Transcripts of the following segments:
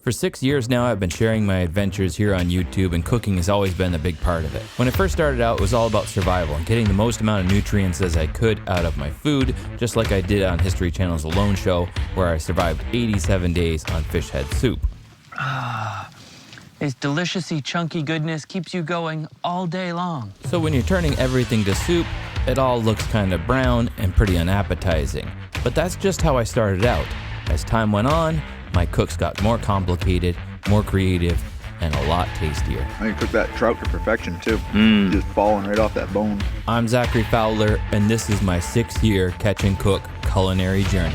For 6 years now, I've been sharing my adventures here on YouTube, and cooking has always been a big part of it. When I first started out, it was all about survival and getting the most amount of nutrients as I could out of my food, just like I did on History Channel's Alone Show, where I survived 87 days on fish head soup. Its deliciousy, chunky goodness keeps you going all day long. So when you're turning everything to soup, it all looks kind of brown and pretty unappetizing. But that's just how I started out. As time went on, my cooks got more complicated, more creative, and a lot tastier. I can cook that trout to perfection too. Just falling right off that bone. I'm Zachary Fowler, and this is my 6-year catch and cook culinary journey.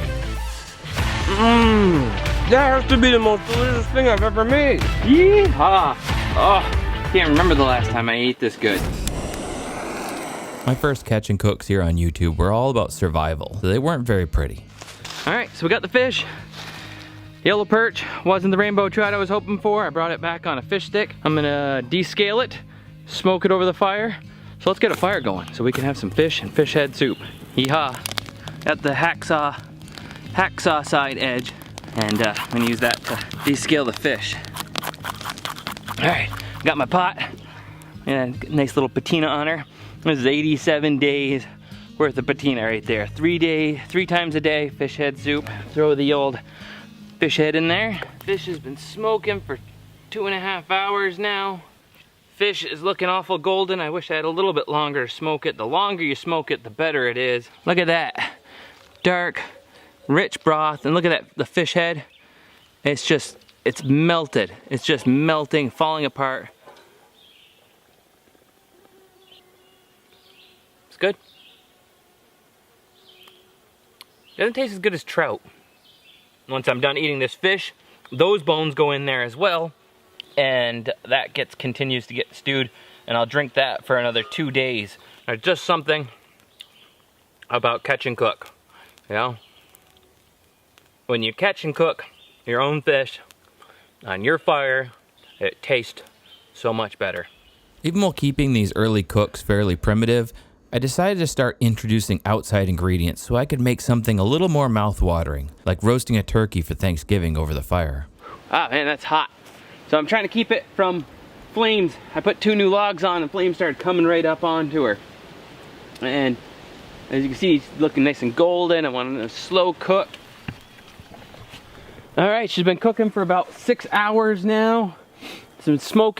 That has to be the most delicious thing I've ever made. Yeehaw! Oh, can't remember the last time I ate this good. My first catch and cooks here on YouTube were all about survival, so they weren't very pretty. All right, so we got the fish. Yellow perch wasn't the rainbow trout I was hoping for. I brought it back on a fish stick. I'm gonna descale it, smoke it over the fire. So let's get a fire going so we can have some fish and fish head soup. Yeehaw! Got the hacksaw side edge, and I'm gonna use that to descale the fish. All right, got my pot and a nice little patina on her. This is 87 days worth of patina right there. 3 times a day, fish head soup. Throw the old fish head in there. Fish has been smoking for 2.5 hours now. Fish is looking awful golden. I wish I had a little bit longer to smoke it. The longer you smoke it, the better it is. Look at that. Dark, rich broth, and look at that, the fish head. It's melted. It's just melting, falling apart. It's good. Doesn't taste as good as trout. Once I'm done eating this fish, those bones go in there as well, and that continues to get stewed, and I'll drink that for another 2 days. There's just something about catch and cook, you know? When you catch and cook your own fish on your fire, it tastes so much better. Even while keeping these early cooks fairly primitive, I decided to start introducing outside ingredients so I could make something a little more mouth-watering, like roasting a turkey for Thanksgiving over the fire. Ah, man, that's hot. So I'm trying to keep it from flames. I put 2 new logs on and flames started coming right up onto her. And as you can see, it's looking nice and golden. I want a slow cook. All right, she's been cooking for about 6 hours now. So smoked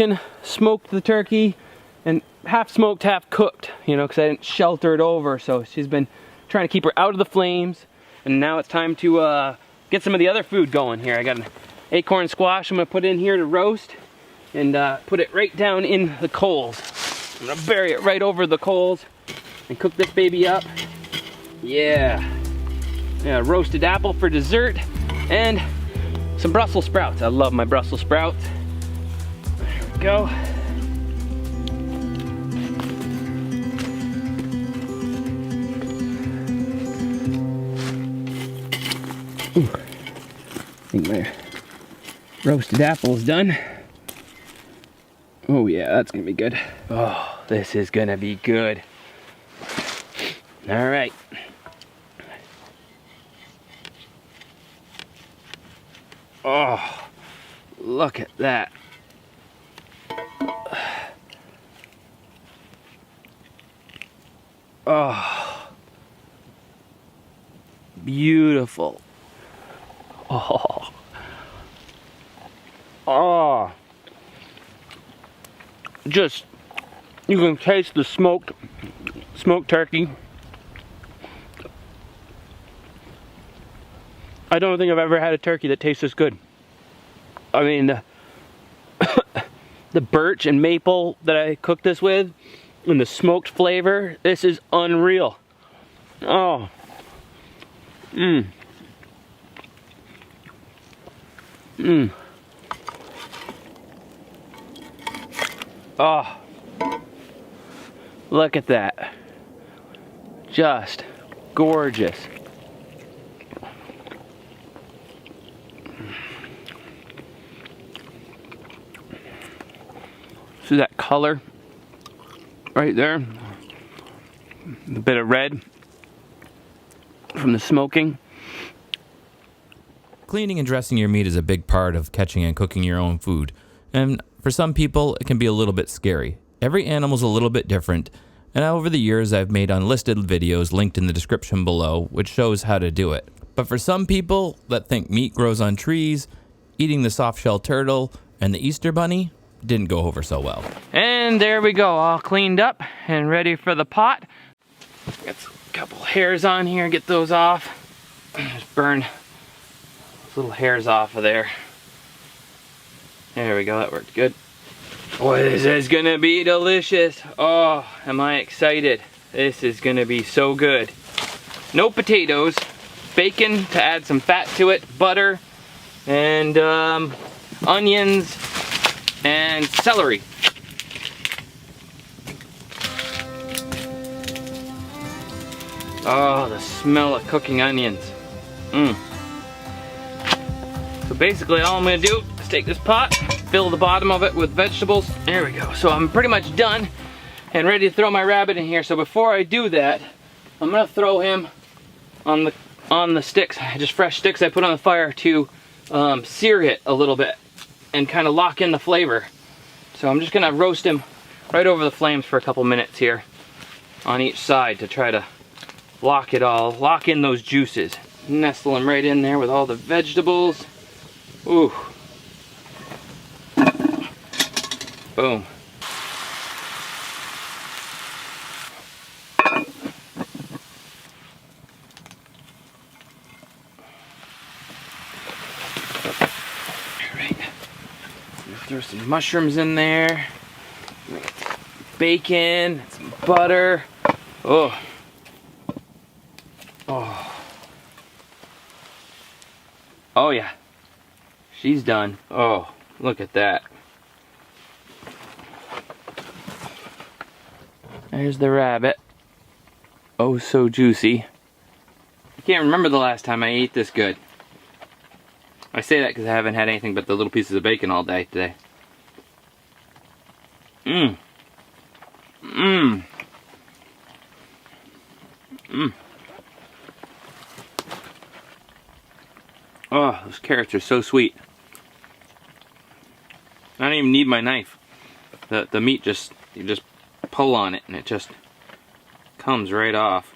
the turkey, and half smoked, half cooked, you know, because I didn't shelter it over. So she's been trying to keep her out of the flames. And now it's time to get some of the other food going here. I got an acorn squash I'm gonna put in here to roast, and put it right down in the coals. I'm gonna bury it right over the coals and cook this baby up. Yeah, roasted apple for dessert, and some Brussels sprouts. I love my Brussels sprouts. There we go. Ooh. I think my roasted apple is done. Oh yeah, that's gonna be good. Oh, this is gonna be good. All right. Oh, look at that. Oh, beautiful. Oh. Oh. Just, you can taste the smoked turkey. I don't think I've ever had a turkey that tastes this good. I mean, the birch and maple that I cooked this with, and the smoked flavor, this is unreal. Oh. Oh, look at that. Just gorgeous. See that color right there? A bit of red from the smoking. Cleaning and dressing your meat is a big part of catching and cooking your own food, and for some people it can be a little bit scary. Every animal's a little bit different, and over the years I've made unlisted videos linked in the description below which shows how to do it. But for some people that think meat grows on trees, eating the soft-shell turtle and the Easter bunny didn't go over so well. And there we go, all cleaned up and ready for the pot. Got a couple hairs on here, get those off. Just burn those little hairs off of there. There we go, that worked good. Boy, this is gonna be delicious. Oh, am I excited. This is gonna be so good. No potatoes, bacon to add some fat to it, butter, and onions and celery. Oh, the smell of cooking onions. So basically all I'm gonna do is take this pot, fill the bottom of it with vegetables. There we go. So I'm pretty much done and ready to throw my rabbit in here. So before I do that, I'm gonna throw him on the sticks, just fresh sticks I put on the fire to sear it a little bit and kind of lock in the flavor. So I'm just gonna roast him right over the flames for a couple minutes here on each side to try to lock in those juices. Nestle him right in there with all the vegetables. Ooh. Boom. Throw some mushrooms in there, bacon, some butter. Oh. Oh. Oh yeah. She's done. Oh, look at that. There's the rabbit. Oh, so juicy. I can't remember the last time I ate this good. I say that because I haven't had anything but the little pieces of bacon all day today. Mmm. Mmm. Mmm. Oh, those carrots are so sweet. I don't even need my knife. The meat just, you just pull on it and it just comes right off.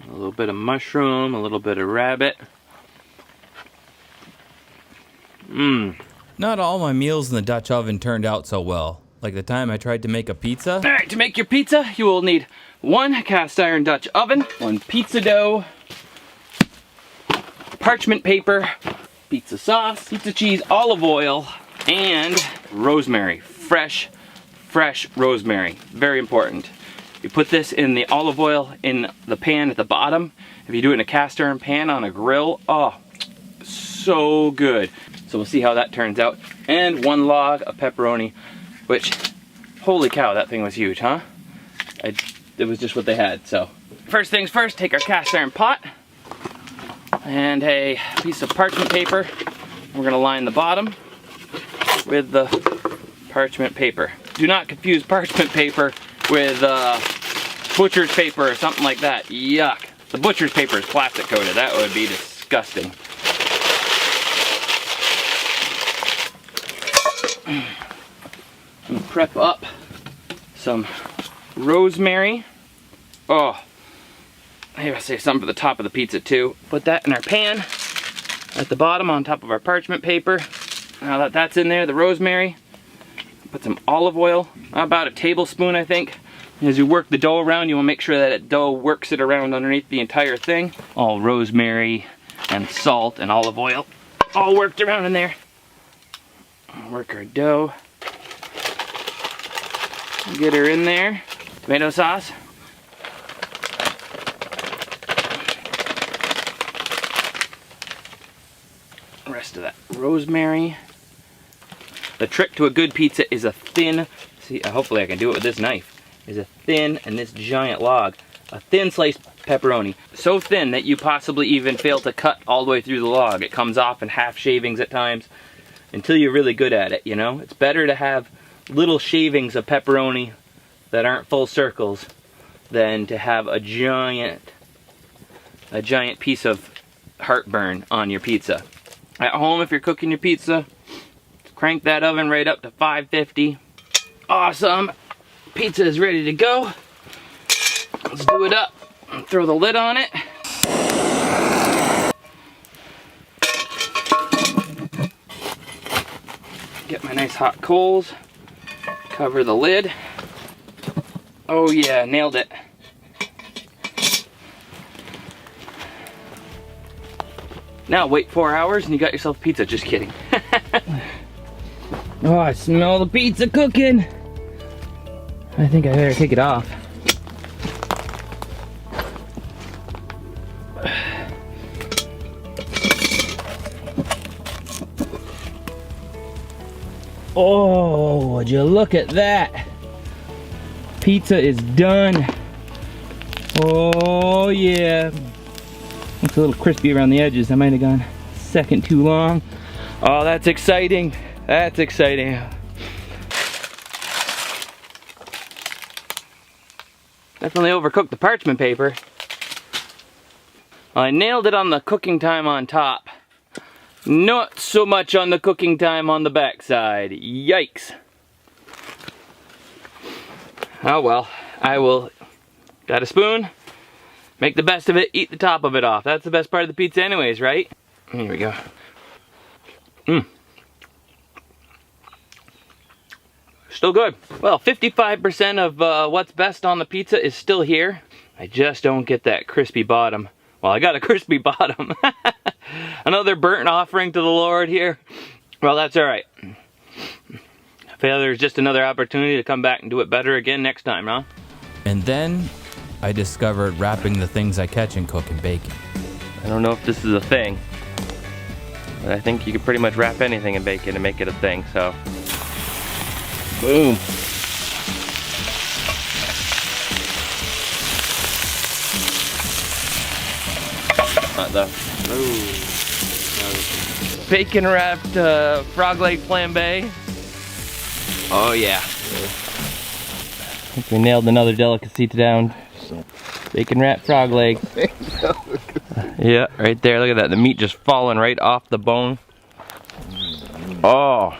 A little bit of mushroom, a little bit of rabbit. Mmm. Not all my meals in the Dutch oven turned out so well. Like the time I tried to make a pizza. Alright, to make your pizza, you will need 1 cast iron Dutch oven, 1 pizza dough, parchment paper, pizza sauce, pizza cheese, olive oil, and rosemary. Fresh rosemary. Very important. You put this in the olive oil in the pan at the bottom. If you do it in a cast iron pan on a grill, oh, so good. So we'll see how that turns out. And 1 log of pepperoni, which, holy cow, that thing was huge, huh? It was just what they had, so. First things first, take our cast iron pot and a piece of parchment paper. We're gonna line the bottom with the parchment paper. Do not confuse parchment paper with butcher's paper or something like that. Yuck. The butcher's paper is plastic coated. That would be disgusting. And prep up some rosemary. Oh, I gotta save some for the top of the pizza too. Put that in our pan at the bottom on top of our parchment paper. Now that that's in there, the rosemary, put some olive oil, about a tablespoon I think. As you work the dough around, you want to make sure that the dough works it around underneath the entire thing. All rosemary and salt and olive oil all worked around in there. Work our dough. Get her in there. Tomato sauce. Rest of that rosemary. The trick to a good pizza is a thin, see, hopefully I can do it with this knife, is a thin, and this giant log, a thin sliced pepperoni. So thin that you possibly even fail to cut all the way through the log. It comes off in half shavings at times until you're really good at it, you know? It's better to have little shavings of pepperoni that aren't full circles than to have a giant piece of heartburn on your pizza. At home, if you're cooking your pizza, crank that oven right up to 550. Awesome. Pizza is ready to go. Let's do it up. Throw the lid on it. Get my nice hot coals. Cover the lid. Oh yeah, nailed it. Now wait 4 hours and you got yourself pizza. Just kidding. Oh, I smell the pizza cooking. I think I better take it off. Oh, would you look at that? Pizza is done. Oh yeah. Looks a little crispy around the edges. I might have gone a second too long. Oh, that's exciting. That's exciting. Definitely overcooked the parchment paper. Well, I nailed it on the cooking time on top. Not so much on the cooking time on the backside. Yikes. Oh well, I will. Got a spoon. Make the best of it, eat the top of it off. That's the best part of the pizza anyways, right? Here we go. Still good. Well, 55% of what's best on the pizza is still here. I just don't get that crispy bottom. Well, I got a crispy bottom. Another burnt offering to the Lord here. Well, that's alright. Failure is just another opportunity to come back and do it better again next time, huh? And then I discovered wrapping the things I catch and cook in bacon. I don't know if this is a thing, but I think you could pretty much wrap anything in bacon and make it a thing, so. Boom. Not though. Bacon wrapped frog leg flambe. Oh yeah. I think we nailed another delicacy down. Bacon wrapped frog leg. Yeah, right there. Look at that. The meat just falling right off the bone. Oh.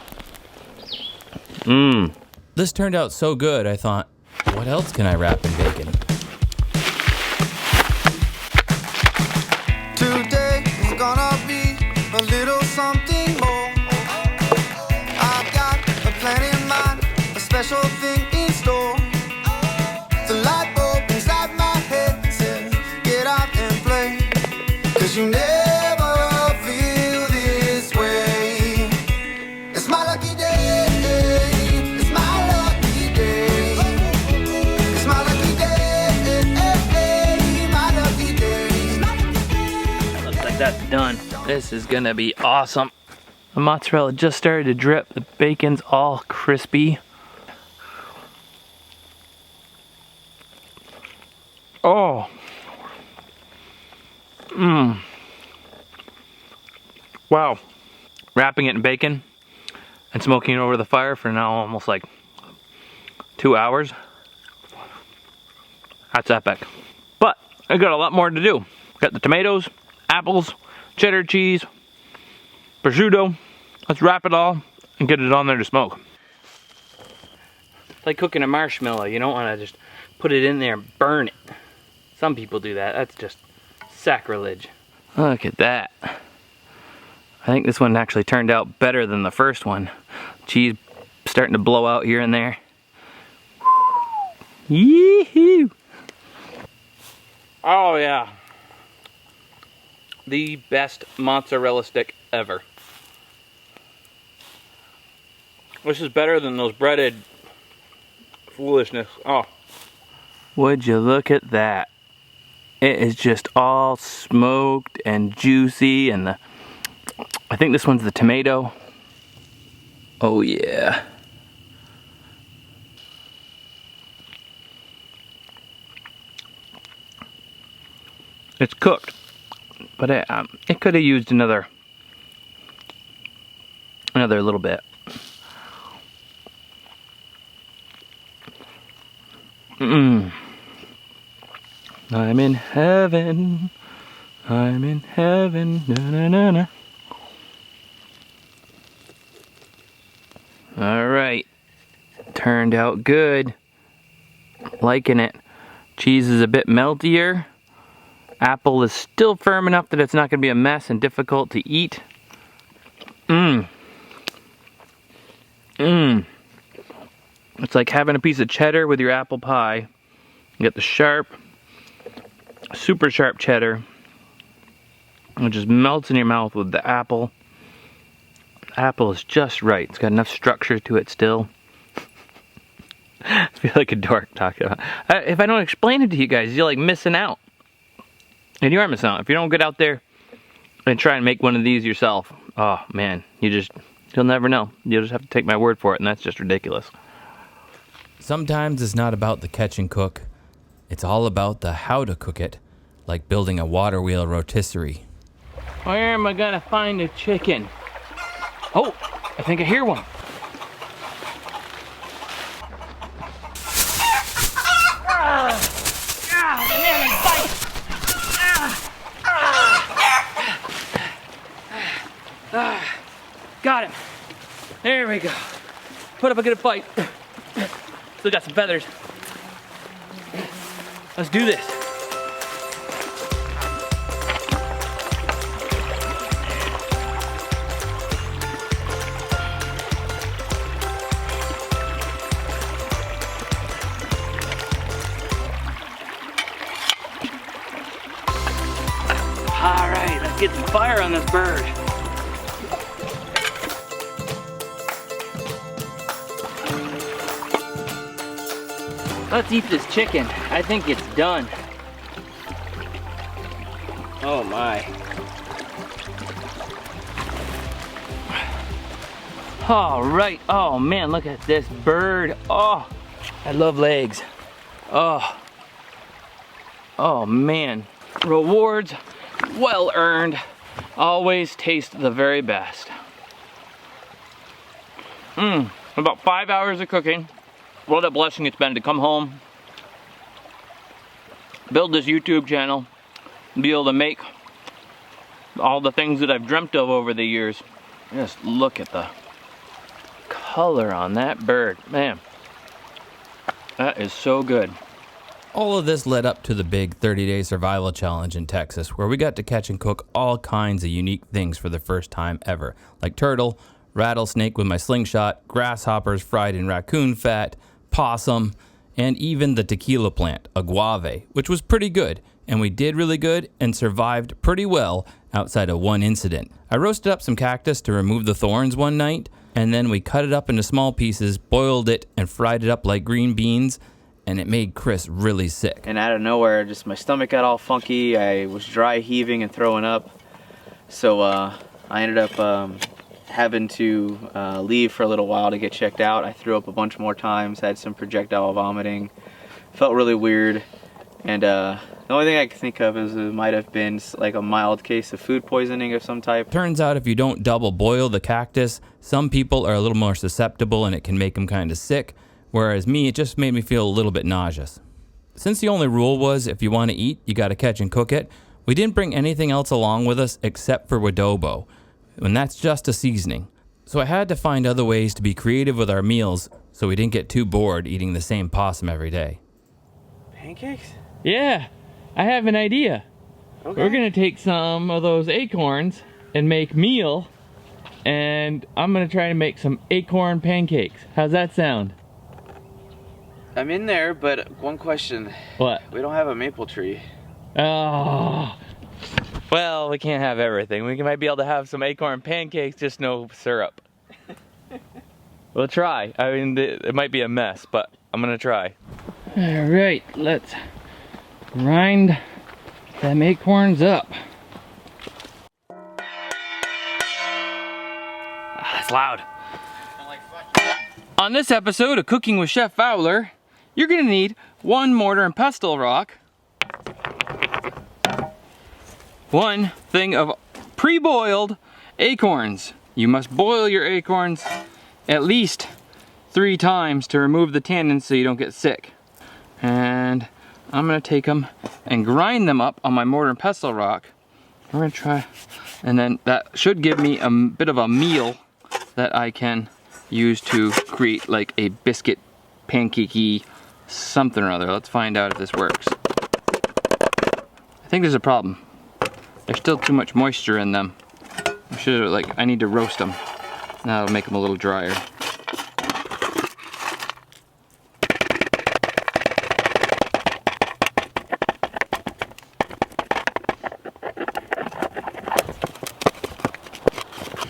Mmm. This turned out so good, I thought, what else can I wrap in bacon? Today is gonna be a little something more. I've got a plan in mind, a special thing in store. The light bulb inside my head says, get out and play. 'Cause you never feel this way. It's my lucky day. It's my lucky day. It's my lucky day. My lucky day. Looks like that's done. This is gonna be awesome. The mozzarella just started to drip. The bacon's all crispy. Oh. Mmm. Wow. Wrapping it in bacon and smoking it over the fire for now almost like 2 hours. That's epic. But I got a lot more to do. Got the tomatoes, apples, cheddar cheese, prosciutto. Let's wrap it all and get it on there to smoke. It's like cooking a marshmallow. You don't want to just put it in there and burn it. Some people do that. That's just sacrilege. Look at that. I think this one actually turned out better than the first one. Cheese starting to blow out here and there. Yee-hoo! Oh yeah. The best mozzarella stick ever. This is better than those breaded foolishness. Oh. Would you look at that? It is just all smoked and juicy, and I think this one's the tomato. Oh yeah. It's cooked, but it could have used another little bit. I'm in heaven. I'm in heaven. Na na na na. All right. Turned out good. Liking it. Cheese is a bit meltier. Apple is still firm enough that it's not going to be a mess and difficult to eat. Mmm. Mmm. It's like having a piece of cheddar with your apple pie. You get the sharp, super sharp cheddar. It just melts in your mouth with the apple. The apple is just right. It's got enough structure to it still. I feel like a dork talking about it. If I don't explain it to you guys, you're like missing out. And you are missing out. If you don't get out there and try and make one of these yourself, oh man, you'll never know. You'll just have to take my word for it, and that's just ridiculous. Sometimes it's not about the catch and cook. It's all about the how to cook it, like building a water wheel rotisserie. Where am I gonna find a chicken? Oh, I think I hear one. Got him. There we go. Put up a good fight. Still got some feathers. Let's do this. All right, let's get some fire on this bird. Let's eat this chicken. I think it's done. Oh my. All right. Oh man, look at this bird. Oh, I love legs. Oh. Oh man. Rewards well earned. Always taste the very best. About 5 hours of cooking. What a blessing it's been to come home, build this YouTube channel, be able to make all the things that I've dreamt of over the years. Just look at the color on that bird. Man, that is so good. All of this led up to the big 30-day survival challenge in Texas, where we got to catch and cook all kinds of unique things for the first time ever, like turtle, rattlesnake with my slingshot, grasshoppers fried in raccoon fat, possum, and even the tequila plant, agave, which was pretty good, and we did really good and survived pretty well outside of one incident. I roasted up some cactus to remove the thorns one night, and then we cut it up into small pieces, boiled it, and fried it up like green beans, and it made Chris really sick. And out of nowhere, just my stomach got all funky. I was dry heaving and throwing up, so I ended up having to leave for a little while to get checked out. I threw up a bunch more times, had some projectile vomiting, felt really weird, and the only thing I could think of is it might have been like a mild case of food poisoning of some type. Turns out if you don't double boil the cactus, some people are a little more susceptible and it can make them kind of sick, whereas me, it just made me feel a little bit nauseous. Since the only rule was if you want to eat, you got to catch and cook it, we didn't bring anything else along with us except for adobo. And that's just a seasoning. So I had to find other ways to be creative with our meals so we didn't get too bored eating the same possum every day. Pancakes? Yeah, I have an idea. Okay. We're gonna take some of those acorns and make meal, and I'm gonna try to make some acorn pancakes. How's that sound? I'm in there, but one question. What? We don't have a maple tree. Oh. Well, we can't have everything. We might be able to have some acorn pancakes, just no syrup. We'll try. I mean, it might be a mess, but I'm gonna try. All right, let's grind them acorns up. That's loud. On this episode of Cooking with Chef Fowler, you're gonna need 1 mortar and pestle rock, 1 thing of pre-boiled acorns. You must boil your acorns at least 3 times to remove the tannins so you don't get sick. And I'm gonna take them and grind them up on my mortar and pestle rock. We're gonna try, and then that should give me a bit of a meal that I can use to create like a biscuit pancakey something or other. Let's find out if this works. I think there's a problem. There's still too much moisture in them. I need to roast them. That'll make them a little drier.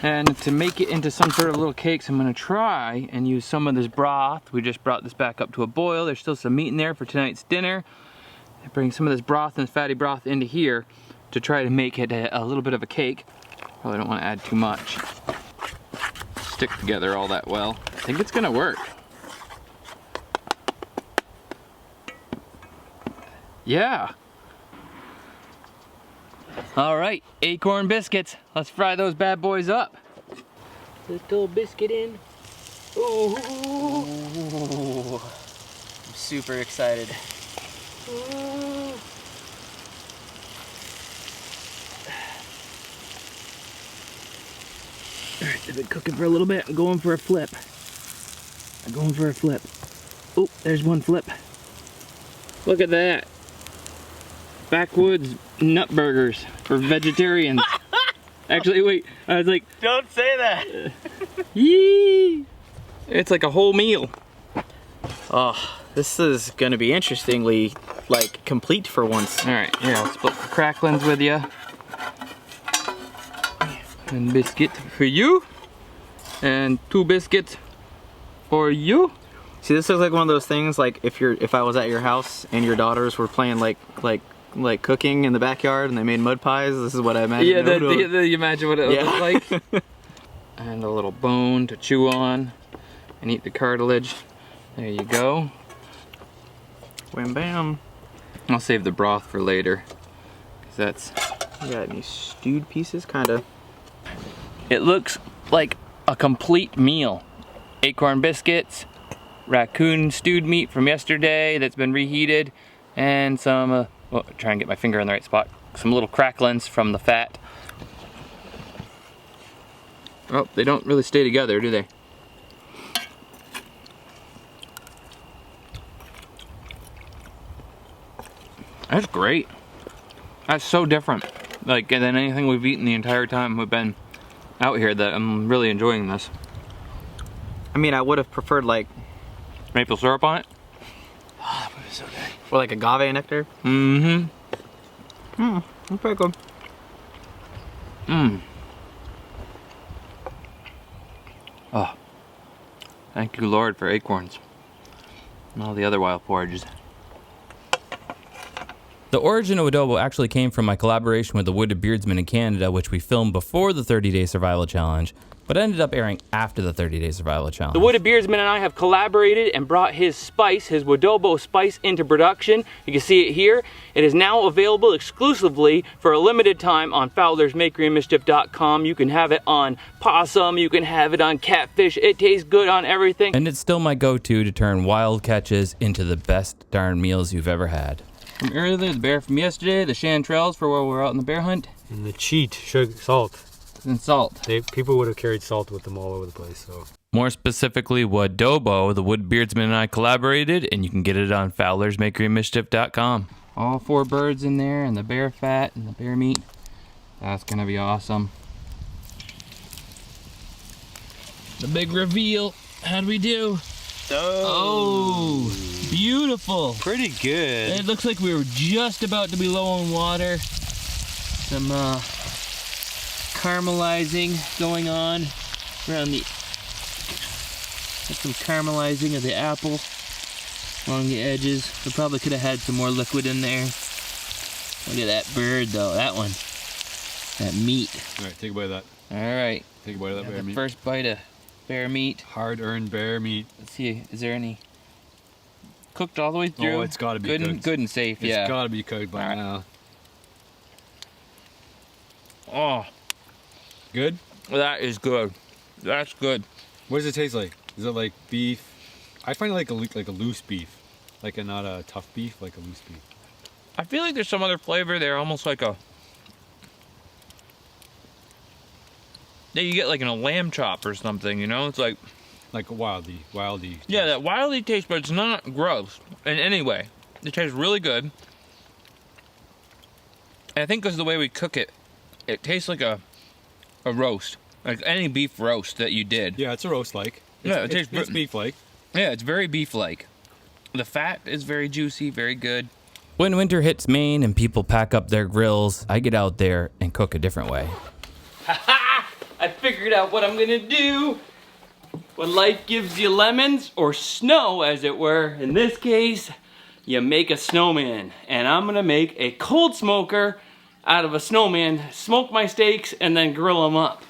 And to make it into some sort of little cakes, I'm gonna try and use some of this broth. We just brought this back up to a boil. There's still some meat in there for tonight's dinner. I bring some of this broth and fatty broth into here to try to make it a little bit of a cake. Probably don't want to add too much. Stick together all that well. I think it's gonna work. Yeah. All right, acorn biscuits. Let's fry those bad boys up. Little biscuit in. Ooh. I'm super excited. Ooh. All right, they've been cooking for a little bit. I'm going for a flip. Oh, there's one flip. Look at that. Backwoods nut burgers for vegetarians. Actually, wait, I was like, Don't say that. yee! It's like a whole meal. Oh, this is gonna be interestingly like complete for once. All right, here, I'll split the cracklings with you. And biscuit for you. And 2 biscuits for you. See, this looks like one of those things like if I was at your house and your daughters were playing like cooking in the backyard and they made mud pies. This is what I imagine. Yeah, you imagine what it would look like. like. And a little bone to chew on and eat the cartilage. There you go. Wham bam. I'll save the broth for later. 'Cause that's. You got any stewed pieces? Kinda. It looks like a complete meal. Acorn biscuits, raccoon stewed meat from yesterday that's been reheated, and some, try and get my finger in the right spot, some little cracklings from the fat. Oh, they don't really stay together, do they? That's great. That's so different, like, than anything we've eaten the entire time we've been out here, that I'm really enjoying this. I mean, I would have preferred like Maple syrup on it? Oh, that would be so good. Or like agave nectar. Mm-hmm. That's pretty good. Oh, thank you, Lord, for acorns and all the other wild forages. The origin of adobo actually came from my collaboration with the Wooded Beardsman in Canada, which we filmed before the 30-day survival challenge, but ended up airing after the 30-day survival challenge. The Wooded Beardsman and I have collaborated and brought his spice, his Wadobo spice, into production. You can see it here. It is now available exclusively for a limited time on Fowlers, Makery, and Mischief.com. You can have it on possum, you can have it on catfish. It tastes good on everything. And it's still my go-to to turn wild catches into the best darn meals you've ever had. From earlier, the bear from yesterday, the chanterelles for while we were out on the bear hunt. And the cheat, sugar, salt. And salt. People would have carried salt with them all over the place, so. More specifically, Wadobo, the Wood Beardsman and I collaborated, and you can get it on Fowlers, Makery, and Mischief.com. All 4 birds in there, and the bear fat, and the bear meat. That's gonna be awesome. The big reveal. How'd we do? Oh, beautiful. Pretty good. It looks like we were just about to be low on water. Some caramelizing going on around the, some caramelizing of the apple along the edges. We probably could have had some more liquid in there. Look at that bird though, that one. That meat. All right, take a bite of that. All right. Take a bite of that bear meat. First bite of bear meat. Hard-earned bear meat. Let's see, is there any cooked all the way through? Oh, it's got to be good cooked. And, good and safe, yeah. It's got to be cooked by now. Oh, Good? that is good. That's good. What does it taste like? Is it like beef? I find it like a loose beef. Like not a tough beef, like a loose beef. I feel like there's some other flavor there, almost like a... Yeah, you get like in a lamb chop or something, you know? It's like a wildy. yeah, that wildy taste, but it's not gross in any way. It tastes really good. And I think because the way we cook it, it tastes like a roast. Like any beef roast that you did. Yeah, it's a roast-like. Yeah, it tastes... It's beef-like. Yeah, it's very beef-like. The fat is very juicy, very good. When winter hits Maine and people pack up their grills, I get out there and cook a different way. I figured out what I'm gonna do. When life gives you lemons, or snow as it were, in this case, you make a snowman. And I'm gonna make a cold smoker out of a snowman, smoke my steaks, and then grill them up.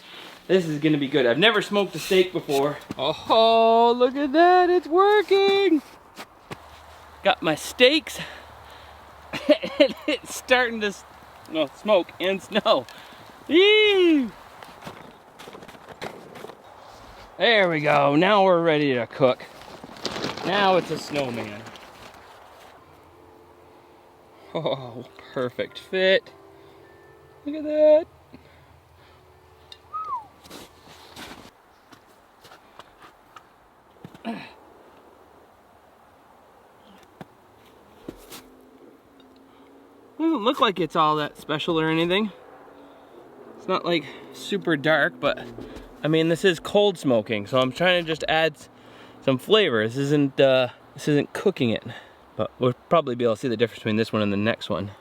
This is gonna be good. I've never smoked a steak before. Oh, look at that, it's working. Got my steaks, and it's starting to smoke and snow. Eee! There we go, now we're ready to cook. Now it's a snowman. Oh, perfect fit. Look at that. Doesn't look like it's all that special or anything. It's not like super dark, but I mean, this is cold smoking, so I'm trying to just add some flavor. This isn't cooking it, but we'll probably be able to see the difference between this one and the next one.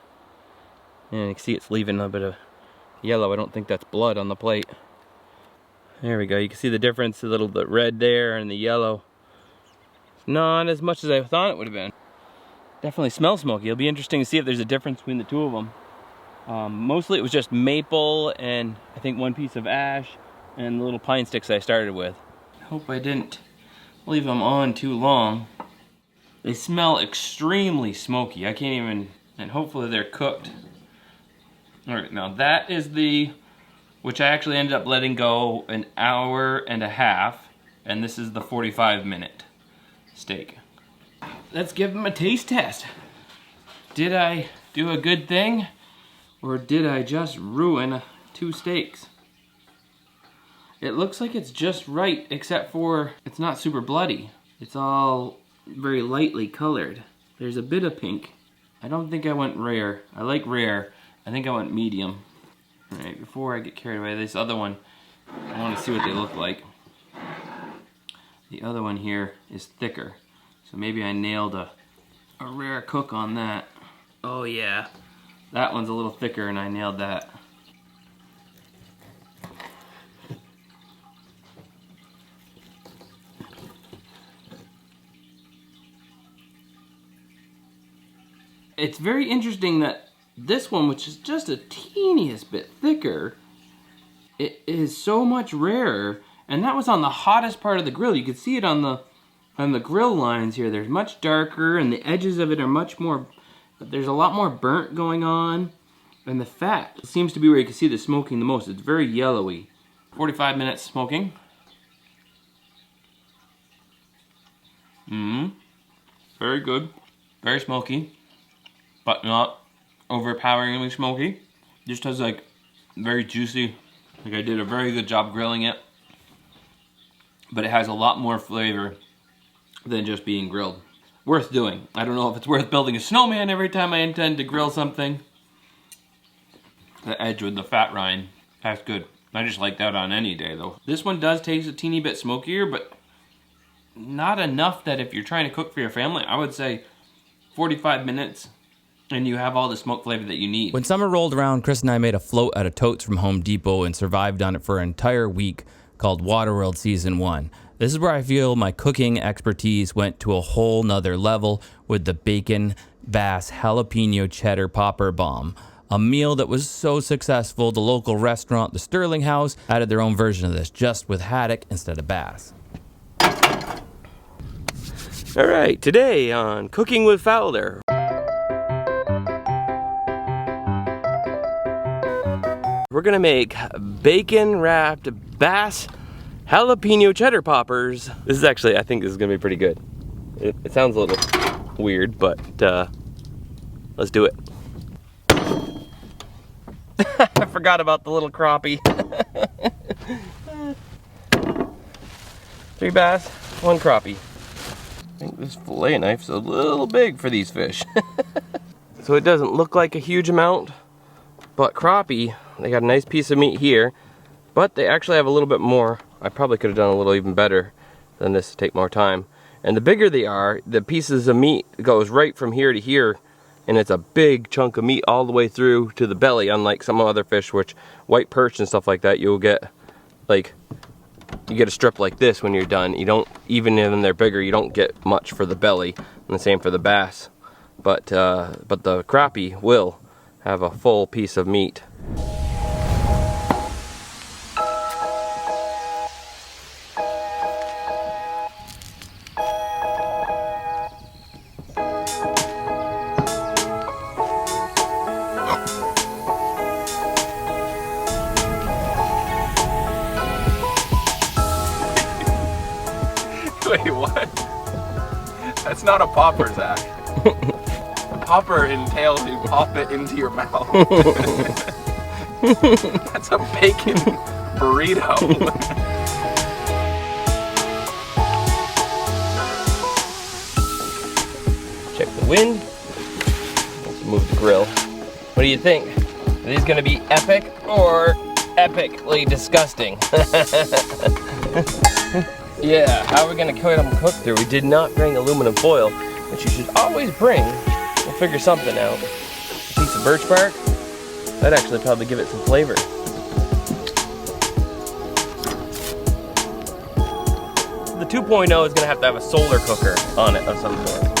And you can see it's leaving a bit of yellow. I don't think that's blood on the plate. There we go. You can see the difference, a little bit red there and the yellow. It's not as much as I thought it would have been. Definitely smells smoky. It'll be interesting to see if there's a difference between the two of them. Mostly it was just maple and I think one piece of ash and the little pine sticks I started with. I hope I didn't leave them on too long. They smell extremely smoky. I can't even, and hopefully they're cooked. All right, now that is which I actually ended up letting go an hour and a half, and this is the 45-minute steak. Let's give them a taste test. Did I do a good thing, or did I just ruin 2 steaks? It looks like it's just right, except for it's not super bloody. It's all very lightly colored. There's a bit of pink. I don't think I went rare. I like rare. I think I went medium. All right, before I get carried away, this other one, I want to see what they look like. The other one here is thicker. So maybe I nailed a rare cook on that. Oh yeah, that one's a little thicker and I nailed that. It's very interesting that this one, which is just a teeniest bit thicker, it is so much rarer. And that was on the hottest part of the grill. You could see it on the grill lines here. There's much darker and the edges of it are much more, there's a lot more burnt going on. And the fat seems to be where you can see the smoking the most. It's very yellowy. 45 minutes smoking. Very good. Very smoky, but not overpoweringly smoky. Just has like very juicy, like I did a very good job grilling it. But it has a lot more flavor than just being grilled. Worth doing. I don't know if it's worth building a snowman every time I intend to grill something. The edge with the fat rind, that's good. I just like that on any day though. This one does taste a teeny bit smokier, but not enough that if you're trying to cook for your family, I would say 45 minutes and you have all the smoke flavor that you need. When summer rolled around, Chris and I made a float out of totes from Home Depot and survived on it for an entire week, called WATERWORLD Season 1. This is where I feel my cooking expertise went to a whole nother level with the bacon, bass, jalapeno cheddar popper bomb. A meal that was so successful, the local restaurant, the Sterling House, added their own version of this, just with haddock instead of bass. All right, today on Cooking with Fowler. We're gonna make bacon wrapped bass jalapeno cheddar poppers. This is actually, I think this is gonna be pretty good. It sounds a little weird, but let's do it. I forgot about the little crappie. 3 bass, 1 crappie. I think this fillet knife's a little big for these fish. So it doesn't look like a huge amount, but crappie, they got a nice piece of meat here, but they actually have a little bit more. I probably could have done a little even better than this to take more time. And the bigger they are, the pieces of meat goes right from here to here, and it's a big chunk of meat all the way through to the belly, unlike some other fish, which white perch and stuff like that, you'll get like, you get a strip like this when you're done. You don't, even when they're bigger, you don't get much for the belly, and the same for the bass. But the crappie will have a full piece of meat. Wait, what? That's not a popper, Zach. A popper entails you pop it into your mouth. That's a bacon burrito. Check the wind. Let's move the grill. What do you think? Are these gonna be epic or epically disgusting? Yeah, how are we gonna get them cooked through? We did not bring aluminum foil, which you should always bring. We'll figure something out. A piece of birch bark, that'd actually probably give it some flavor. The 2.0 is gonna have to have a solar cooker on it of some sort.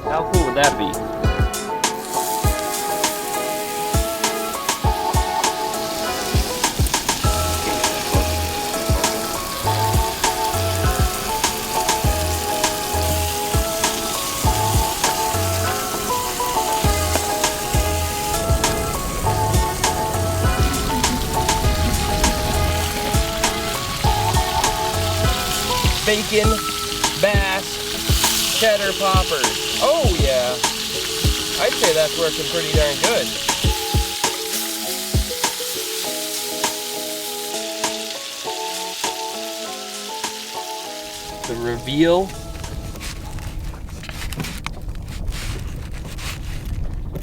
How cool would that be? Bacon, bass, cheddar poppers. Oh yeah, I'd say that's working pretty darn good. The reveal.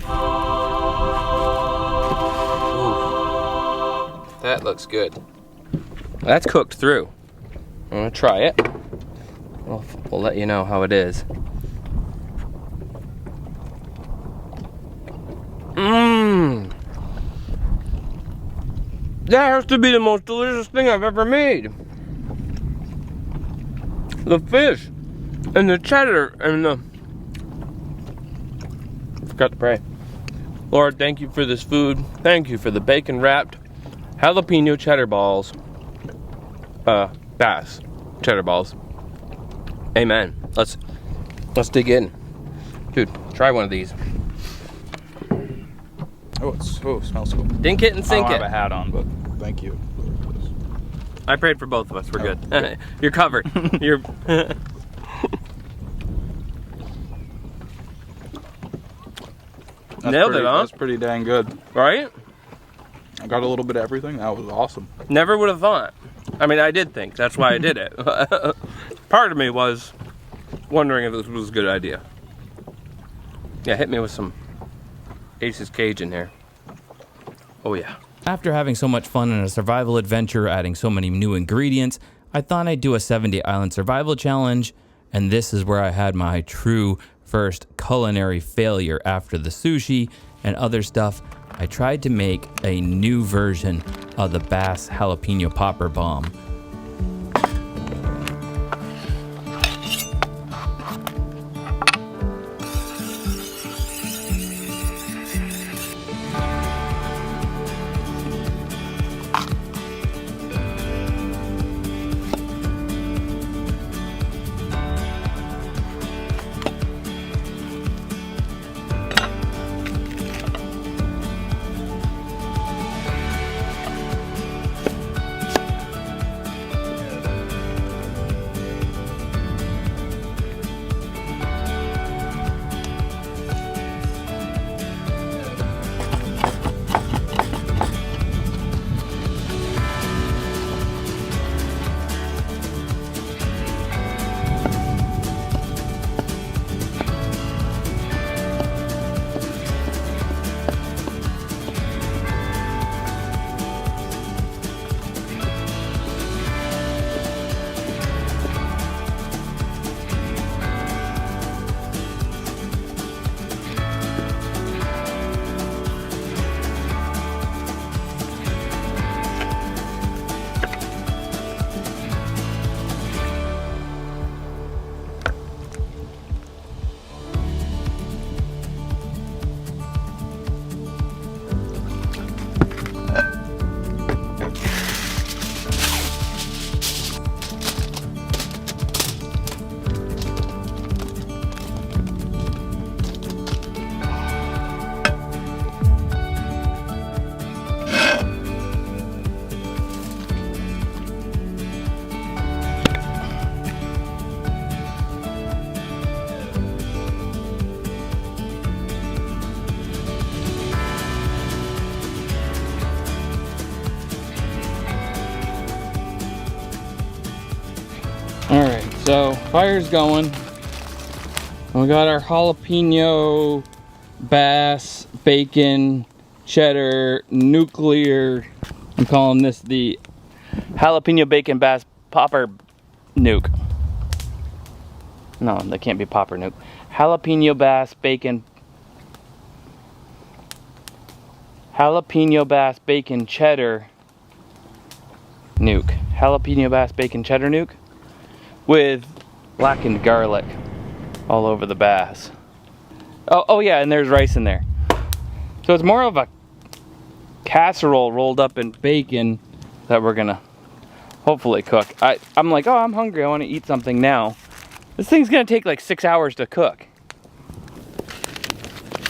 Ooh, that looks good. That's cooked through. I'm gonna try it. We'll let you know how it is. Mmm. That has to be the most delicious thing I've ever made. The fish and the cheddar and the... I forgot to pray. Lord, thank you for this food. Thank you for the bacon wrapped jalapeno cheddar balls. Bass cheddar balls. Amen. Let's dig in. Dude, try one of these. Oh, it smells cool. Dink it and sink I don't it. have a hat on, but thank you. I prayed for both of us. We're good. You're covered. You're. Nailed it, huh? That's pretty dang good. Right? I got a little bit of everything. That was awesome. Never would have thought. I mean, I did think. That's why I did it. Part of me was wondering if this was a good idea. Yeah, hit me with some Ace's Cajun here. Oh yeah. After having so much fun in a survival adventure, adding so many new ingredients, I thought I'd do a 70 Island Survival Challenge, and this is where I had my true first culinary failure after the sushi and other stuff. I tried to make a new version of the bass jalapeno popper bomb. So fire's going. We got our jalapeno, bass, bacon, cheddar, nuclear. I'm calling this the jalapeno bacon bass popper nuke. No, that can't be popper nuke. Jalapeno bass bacon. Jalapeno bass bacon cheddar nuke. Jalapeno bass bacon cheddar nuke with blackened garlic all over the bass. Oh yeah, and there's rice in there. So it's more of a casserole rolled up in bacon that we're gonna hopefully cook. I'm like, oh, I'm hungry, I wanna eat something now. This thing's gonna take like 6 hours to cook.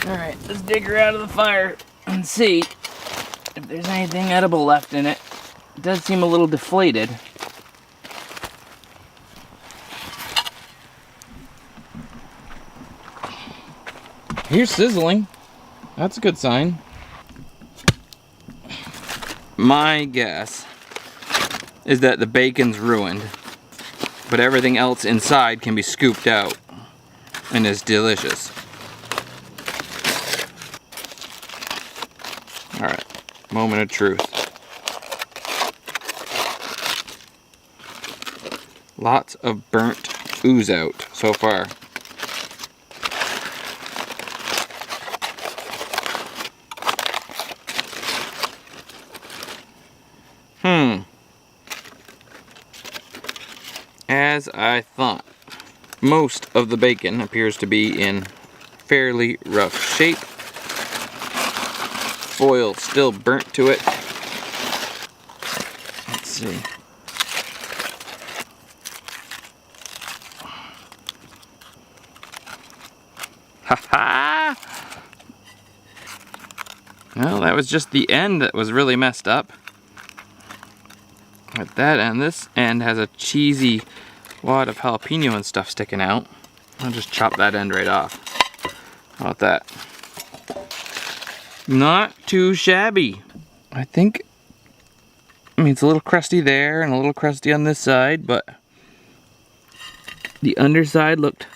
All right, let's dig her out of the fire and see if there's anything edible left in it. It does seem a little deflated. Here's sizzling. That's a good sign. My guess is that the bacon's ruined, but everything else inside can be scooped out and is delicious. All right, moment of truth. Lots of burnt ooze out so far. As I thought, most of the bacon appears to be in fairly rough shape. Foil still burnt to it. Let's see. Ha-ha! Well, that was just the end that was really messed up. At that end, this end has a cheesy wad of jalapeno and stuff sticking out. I'll just chop that end right off. How about that? Not too shabby. I mean, it's a little crusty there and a little crusty on this side, but the underside looked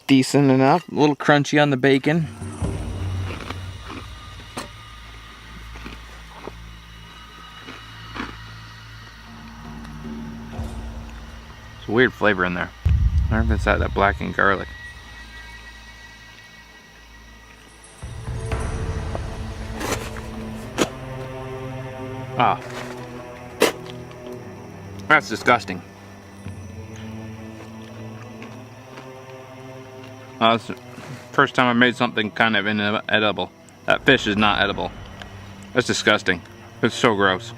decent enough. A little crunchy on the bacon. It's a weird flavor in there. I wonder if it's that blackened garlic. Ah. That's disgusting. That's the first time I made something kind of inedible. That fish is not edible. That's disgusting. It's so gross.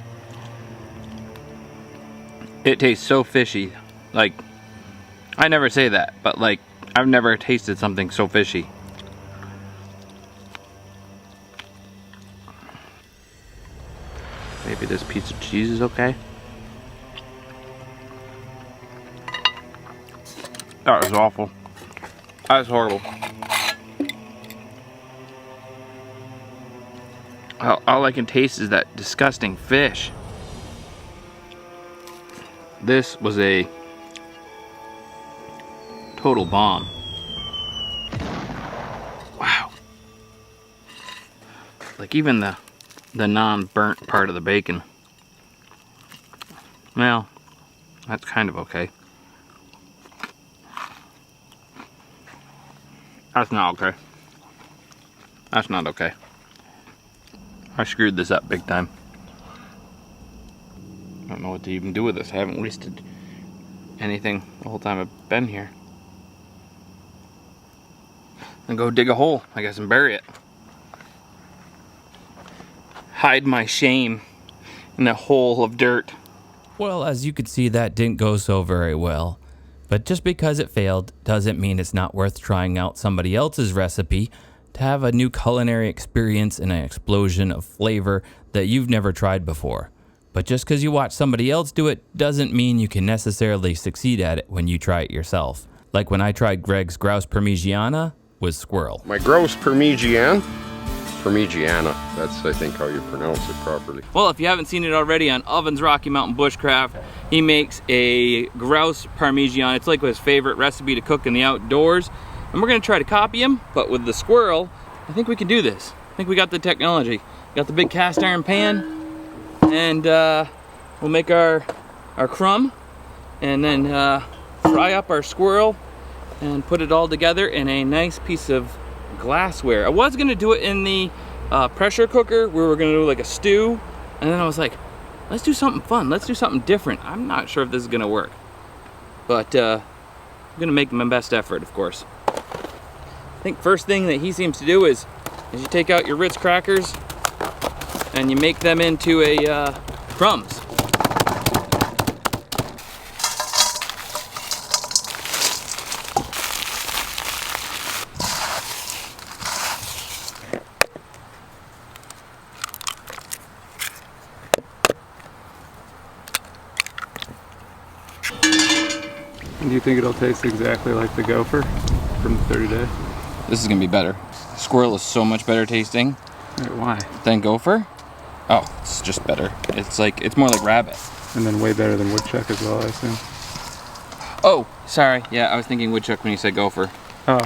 It tastes so fishy. Like, I never say that, but like, I've never tasted something so fishy. Maybe this piece of cheese is okay. That was awful. That was horrible. All I can taste is that disgusting fish. This was a total bomb. Wow. Like even the non-burnt part of the bacon. Well, that's kind of okay. That's not okay. That's not okay. I screwed this up big time. I don't know what to even do with this. I haven't wasted anything the whole time I've been here. And go dig a hole, I guess, and bury it. Hide my shame in a hole of dirt. Well, as you could see, that didn't go so very well. But just because it failed doesn't mean it's not worth trying out somebody else's recipe to have a new culinary experience and an explosion of flavor that you've never tried before. But just because you watch somebody else do it doesn't mean you can necessarily succeed at it when you try it yourself. Like when I tried Greg's grouse parmigiana with squirrel. My grouse parmigiana That's, I think, how you pronounce it properly. Well, if you haven't seen it already on Oven's Rocky Mountain Bushcraft, he makes a grouse parmesan. It's like his favorite recipe to cook in the outdoors. And we're gonna try to copy him, but with the squirrel, I think we can do this. I think we got the technology. Got the big cast iron pan, and we'll make our crumb, and then fry up our squirrel, and put it all together in a nice piece of glassware. I was gonna do it in the pressure cooker. We were gonna do like a stew, and then I was like, let's do something fun. Let's do something different. I'm not sure if this is gonna work, but I'm gonna make my best effort, of course. I think first thing that he seems to do is you take out your Ritz crackers and you make them into a crumbs. Do you think it'll taste exactly like the gopher from the 30 day? This is gonna be better. Squirrel is so much better tasting. Wait, why? Than gopher? Oh, it's just better. It's more like rabbit. And then way better than woodchuck as well, I assume. Oh, sorry. Yeah, I was thinking woodchuck when you said gopher. Oh.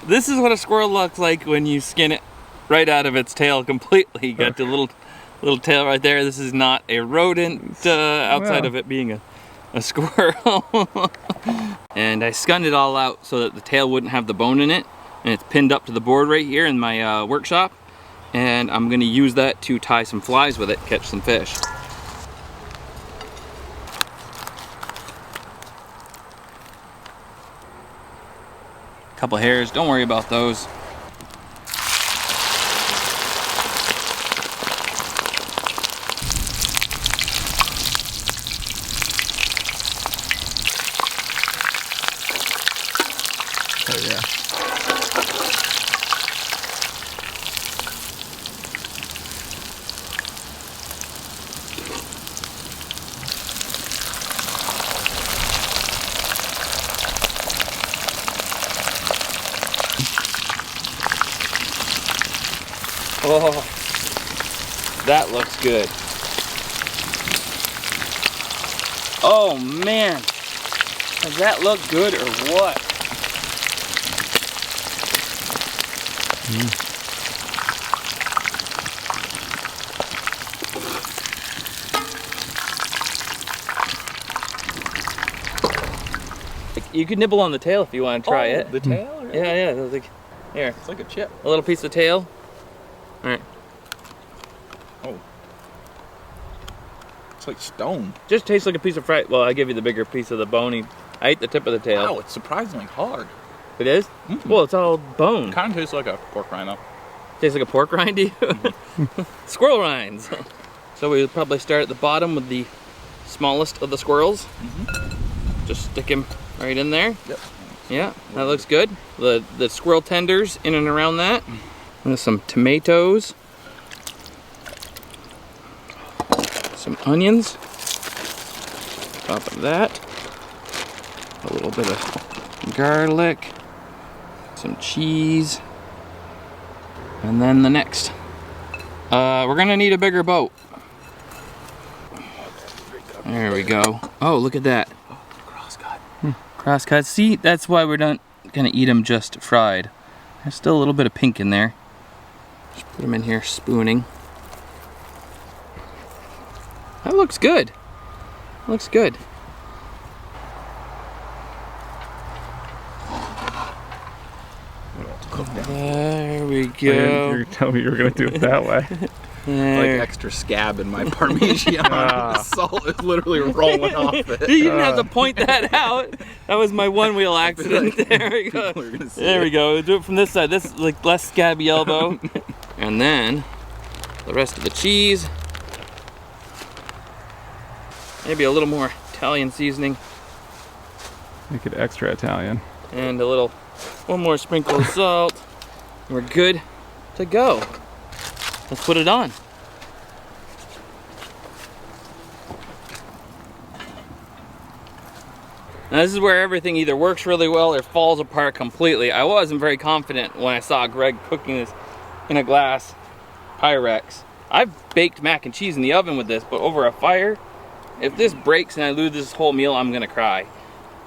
This is what a squirrel looks like when you skin it right out of its tail completely. You got the little tail right there. This is not a rodent outside of it being a squirrel. And I skinned it all out so that the tail wouldn't have the bone in it. And it's pinned up to the board right here in my workshop. And I'm gonna use that to tie some flies with it, catch some fish. Couple hairs, don't worry about those. Oh yeah. Oh, that looks good. Oh man, does that look good or what? You could nibble on the tail if you want to try it. The tail? Really? Yeah, yeah. Like, here, It's like a chip. a little piece of tail. All right. Oh. It's like stone. Just tastes like a piece of fried. Well, I give you the bigger piece of the bony. I ate the tip of the tail. Wow, it's surprisingly hard. It is? Well, it's all bone. Kind of tastes like a pork rind though. Tastes like a pork rind to you? Squirrel rinds. So we'll probably start at the bottom with the smallest of the squirrels. Just stick him right in there. Yep. Yeah, that looks good. The squirrel tenders in and around that. And some tomatoes. Some onions. Top of that. A little bit of garlic. Some cheese. And then the next. We're gonna need a bigger boat. There we go. Oh, look at that. Crosscut. Crosscut. See, that's why we're not gonna eat them just fried. There's still a little bit of pink in there. Just put them in here spooning. That looks good. Looks good. There we go. You're telling me you were gonna do it that way. There. Like extra scab in my parmesan. The salt is literally rolling off it. You didn't have to point that out. That was my one wheel accident. There we go. There we go. We'll do it from this side. This is like less scabby elbow. And then the rest of the cheese. Maybe a little more Italian seasoning. Make it extra Italian. And one more sprinkle of salt. And we're good to go. Let's put it on. Now this is where everything either works really well or falls apart completely. I wasn't very confident when I saw Greg cooking this in a glass Pyrex. I've baked mac and cheese in the oven with this, but over a fire, if this breaks and I lose this whole meal, I'm gonna cry.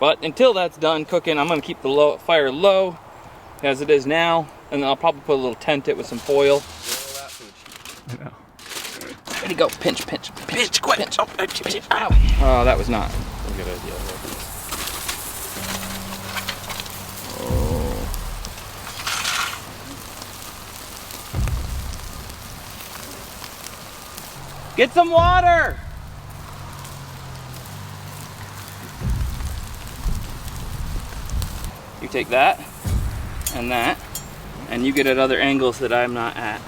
But until that's done cooking, I'm gonna keep the fire low as it is now, and then I'll probably put a little tent it with some foil. Ready to go, pinch, pinch, pinch, quit. Pinch. Oh, pinch. Ow. Oh, that was not a good idea. Oh. Get some water! You take that, and you get at other angles that I'm not at.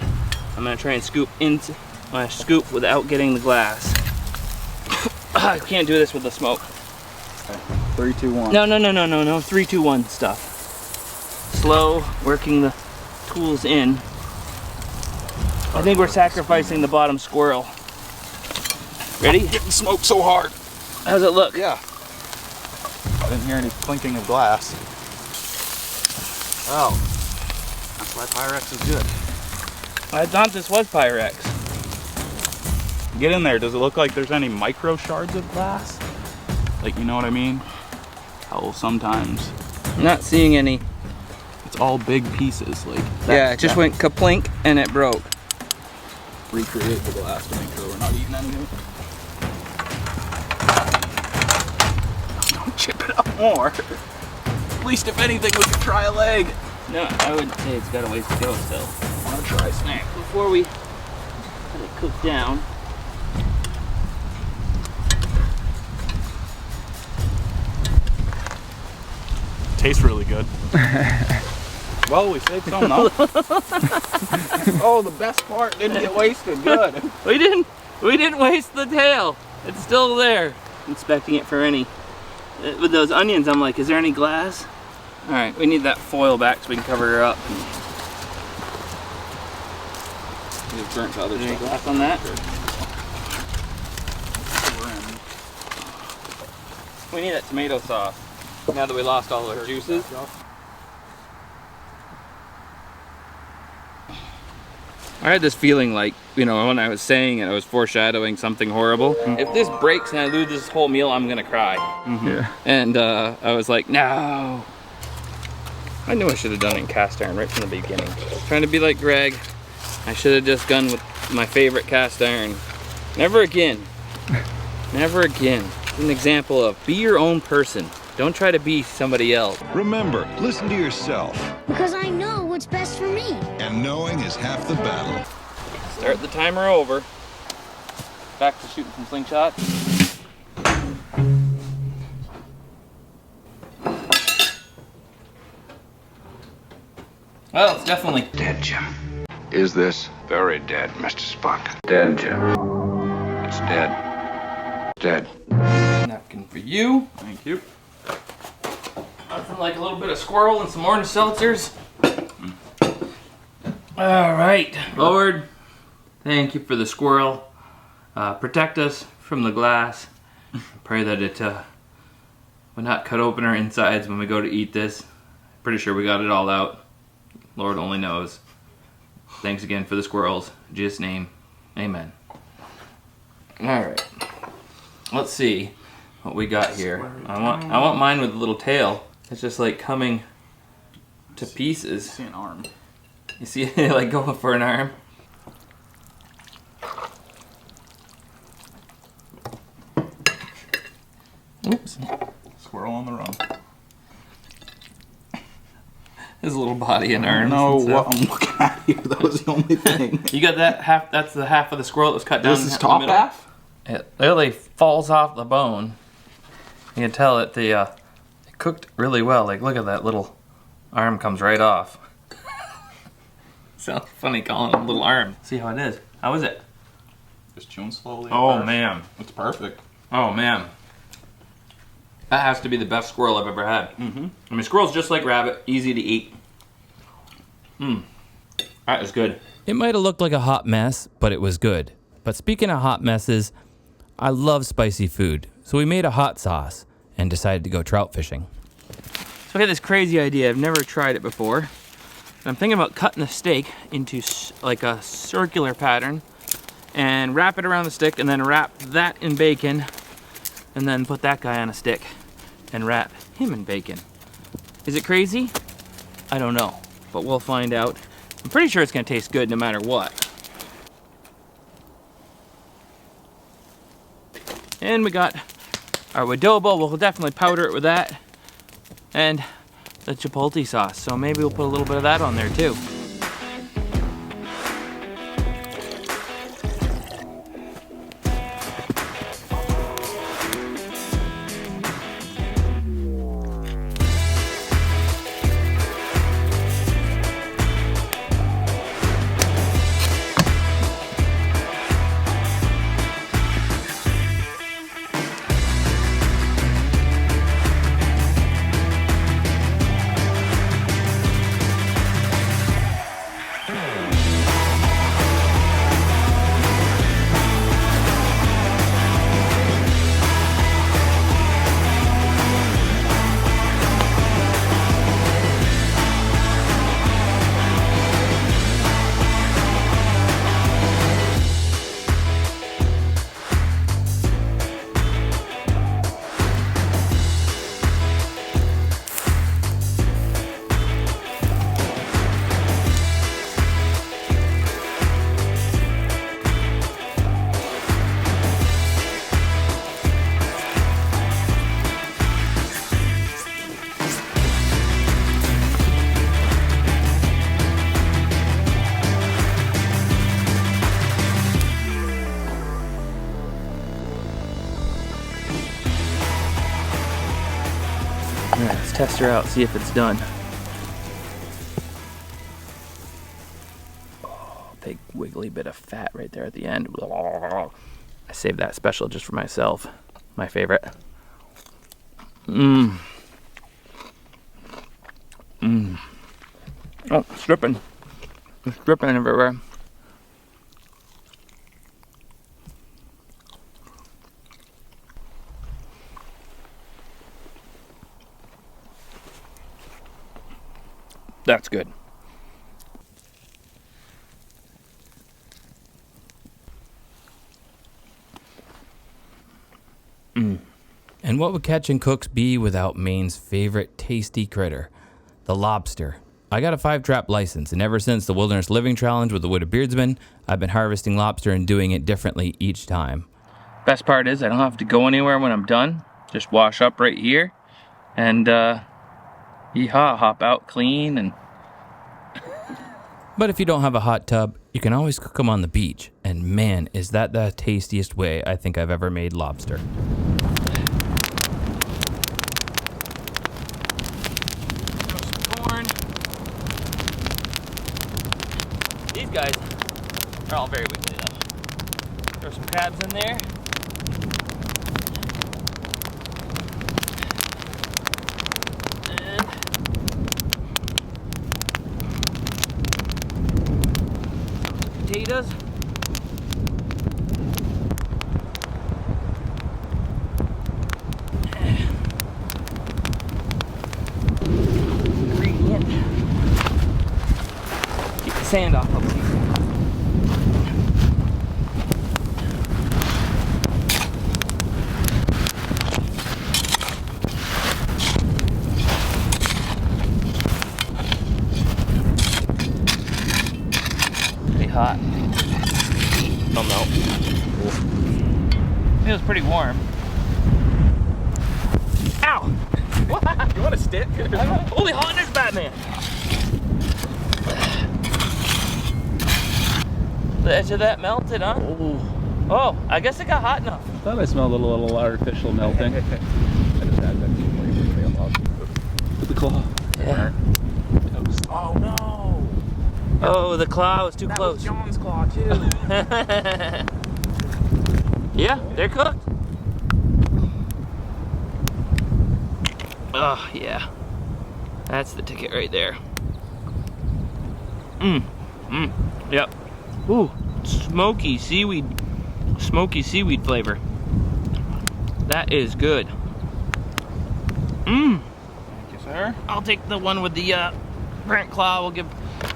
I'm gonna try and scoop into my scoop without getting the glass. I can't do this with the smoke. Okay. 3, 2, 1. No. 3, 2, 1 stuff. Slow, working the tools in. I think we're sacrificing the bottom squirrel. Ready? Getting smoked so hard. How's it look? Yeah. I didn't hear any clinking of glass. Oh, that's why Pyrex is good. I thought this was Pyrex. Get in there. Does it look like there's any micro shards of glass? Like, you know what I mean? How sometimes I'm not seeing any. it's all big pieces. Like Yeah, it just went kaplink and it broke. Recreate the glass to make sure we're not eating anything. Don't chip it up more. At least if anything, we could try a leg. No, I would say it's got a ways to go still. I want to try a snack. Before we let it cook down. Tastes really good. Well, we saved some though. Oh, the best part didn't get wasted. Good. We didn't waste the tail. It's still there. Inspecting it for any. With those onions, I'm like, is there any glass? All right, we need that foil back so we can cover her up. It's burnt to other Any stuff. glass on that? We need that tomato sauce. Now that we lost all our juices. I had this feeling like, you know, when I was saying it, I was foreshadowing something horrible. If this breaks and I lose this whole meal, I'm gonna cry. Yeah. And I was like, no. I knew I should have done it in cast iron right from the beginning. Trying to be like Greg, I should have just gone with my favorite cast iron. Never again. Never again. It's an example of be your own person. Don't try to be somebody else. Remember, listen to yourself. Because I know what's best for me. And knowing is half the battle. Start the timer over. Back to shooting some slingshots. Well, it's definitely Dead, Jim. Is this? Very dead, Mr. Spock. Dead, Jim. It's dead. Dead. napkin for you. Thank you. Nothing like a little bit of squirrel and some orange seltzers. All right, Lord, thank you for the squirrel. Protect us from the glass. Pray that it would not cut open our insides when we go to eat this. Pretty sure we got it all out. Lord only knows. Thanks again for the squirrels. In Jesus' name, amen. All right, let's see what we got here. I want mine with a little tail. It's just like coming to pieces. I see an arm. You see it like going for an arm? Oops. Squirrel on the run. His little body and arms. No, and what I'm looking at here, that was the only thing. You got that half, that's the half of the squirrel that was cut down. This is top half? It literally falls off the bone. You can tell it it cooked really well. Like, look at that little arm comes right off. Sounds funny calling it a little arm. See how it is. How is it? Just chewing slowly. Oh man. It's perfect. Oh man. That has to be the best squirrel I've ever had. Mm-hmm. I mean, squirrel's just like rabbit, easy to eat. That is good. It might have looked like a hot mess, but it was good. But speaking of hot messes, I love spicy food. So we made a hot sauce and decided to go trout fishing. So I got this crazy idea. I've never tried it before. And I'm thinking about cutting the steak into like a circular pattern and wrap it around the stick and then wrap that in bacon and then put that guy on a stick and wrap him in bacon. Is it crazy? I don't know, but we'll find out. I'm pretty sure it's gonna taste good no matter what. And we got our adobo. We'll definitely powder it with that. And the chipotle sauce. So maybe we'll put a little bit of that on there too. Alright, let's test her out, see if it's done. Oh, big wiggly bit of fat right there at the end. I saved that special just for myself. My favorite. Oh, it's dripping. It's dripping everywhere. That's good. And what would Catching Cooks be without Maine's favorite tasty critter, the lobster? I got a 5-trap license, and ever since the Wilderness Living Challenge with the Wooded Beardsman, I've been harvesting lobster and doing it differently each time. Best part is I don't have to go anywhere when I'm done. Just wash up right here and yeehaw, hop out clean. And But if you don't have a hot tub, you can always cook them on the beach. And man, is that the tastiest way I think I've ever made lobster. these guys are all very wiggly though. Throw some crabs in there. And potatoes. Ingredient. Keep the sand off of them. Hot. Oh no. It was pretty warm. Ow! What? You want a stick? Holy hotness, Batman! The edge of that melted, huh? Oh, I guess it got hot enough. I thought I smelled a little artificial melting. I just had that with the claw. Yeah. Oh no! Oh, the claw was too close. Was John's claw too. Yeah, they're cooked. Oh, yeah. That's the ticket right there. Yep. Ooh, smoky seaweed flavor. That is good. Thank you, sir. I'll take the one with the burnt claw. We'll give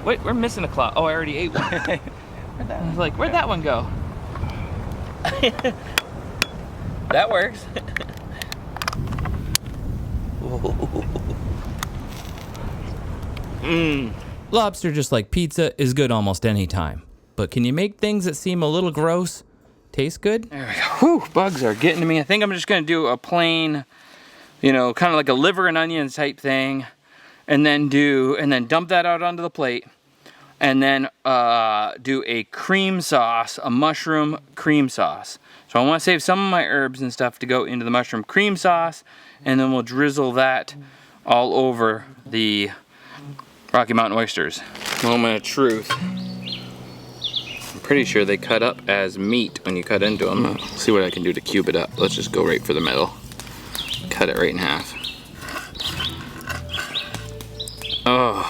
Wait, we're missing a claw. Oh, I already ate one. I was like, where'd that one go? That works. Lobster, just like pizza, is good almost any time. But can you make things that seem a little gross taste good? There we go. Whew, bugs are getting to me. I think I'm just gonna do a plain, you know, kind of like a liver and onions type thing, and then dump that out onto the plate, and then do a cream sauce, a mushroom cream sauce. So I want to save some of my herbs and stuff to go into the mushroom cream sauce, and then we'll drizzle that all over the Rocky Mountain oysters. Moment of truth. I'm pretty sure they cut up as meat when you cut into them. Let's see what I can do to cube it up. Let's just go right for the middle. Cut it right in half. Oh.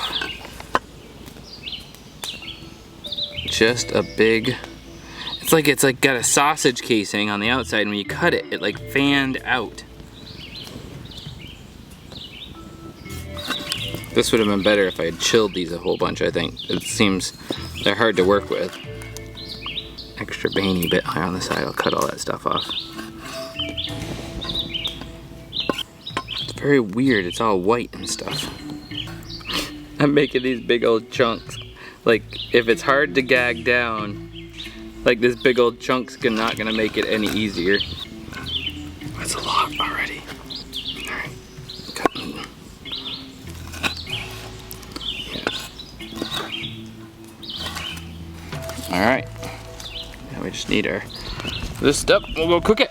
Just a big, it's like got a sausage casing on the outside, and when you cut it, it like fanned out. This would have been better if I had chilled these a whole bunch, I think. It seems they're hard to work with. Extra veiny bit high on the side, I'll cut all that stuff off. It's very weird, it's all white and stuff. I'm making these big old chunks. Like, if it's hard to gag down, like this big old chunk's not gonna make it any easier. That's a lot already. Alright, cutting. Yeah. Alright. Now we just need this stuff. We'll go cook it.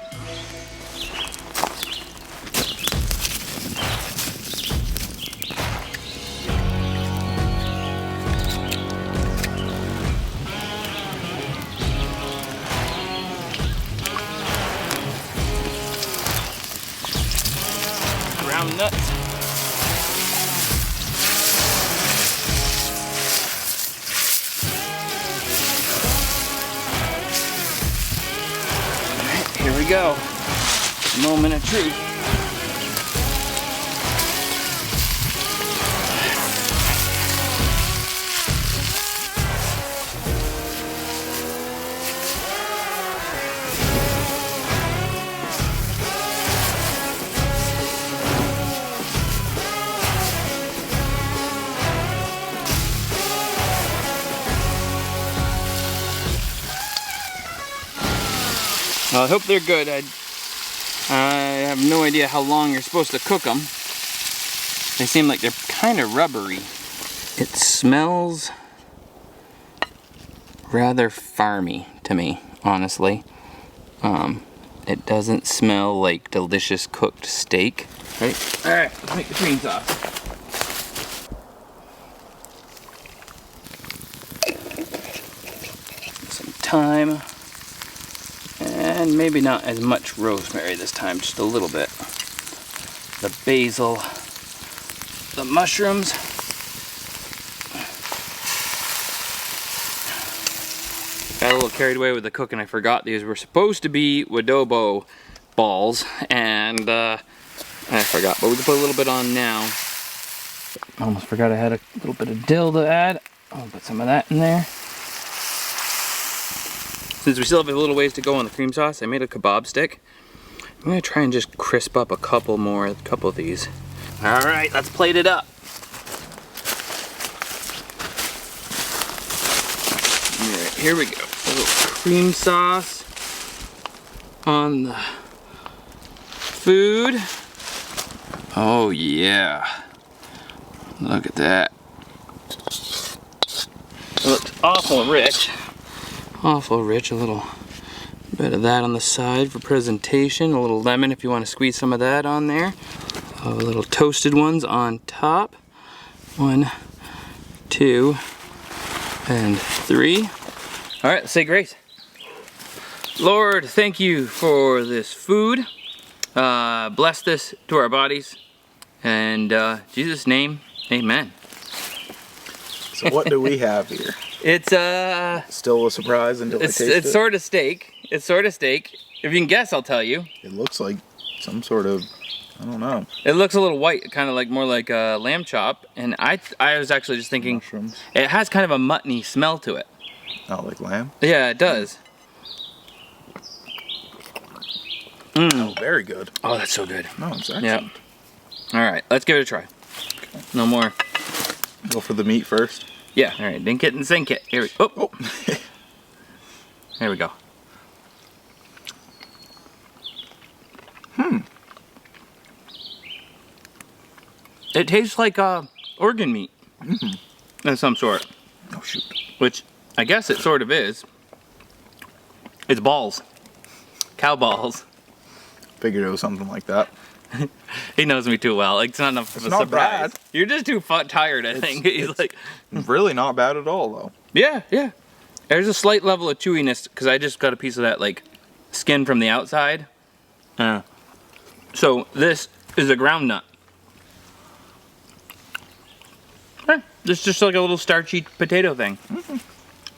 Ground nuts. Alright, here we go. Moment of truth. Well, I hope they're good. I have no idea how long you're supposed to cook them. They seem like they're kind of rubbery. It smells rather farmy to me, honestly. It doesn't smell like delicious cooked steak. Right? Alright, let's make the cream sauce. Some thyme. And maybe not as much rosemary this time, just a little bit. The basil, the mushrooms. Got a little carried away with the cooking. I forgot these were supposed to be adobo balls, and I forgot, but we can put a little bit on now. Almost forgot I had a little bit of dill to add. I'll put some of that in there. Since we still have a little ways to go on the cream sauce, I made a kebab stick. I'm gonna try and just crisp up a couple of these. All right, let's plate it up. All right, here we go. A little cream sauce on the food. Oh yeah, look at that. It looks awful rich. Awful rich, a little bit of that on the side for presentation, a little lemon if you want to squeeze some of that on there. Little toasted ones on top. 1, 2, and 3. All right, let's say grace. Lord, thank you for this food. Bless this to our bodies. And Jesus' name, amen. So what do we have here? It's still a surprise until I taste it. It's sort of steak. It's sort of steak. If you can guess, I'll tell you. It looks like some sort of I don't know. It looks a little white, kind of like more like a lamb chop. And I was actually just thinking, Mushrooms. it has kind of a muttony smell to it. Oh, like lamb? Yeah, it does. Oh, very good. Oh, that's so good. No, it's excellent. Yeah. All right, let's give it a try. Okay. No more. Go for the meat first. Yeah. All right, dink it and sink it. Here we go. Oh. There we go. It tastes like organ meat of some sort. Oh shoot. Which I guess it sort of is. It's balls. Cow balls. Figured it was something like that. He knows me too well. Like, it's not enough of a not surprise. bad. You're just too tired, I think. He's like, really not bad at all, though. yeah, yeah. There's a slight level of chewiness because I just got a piece of that like skin from the outside. So this is a ground nut. It's just like a little starchy potato thing.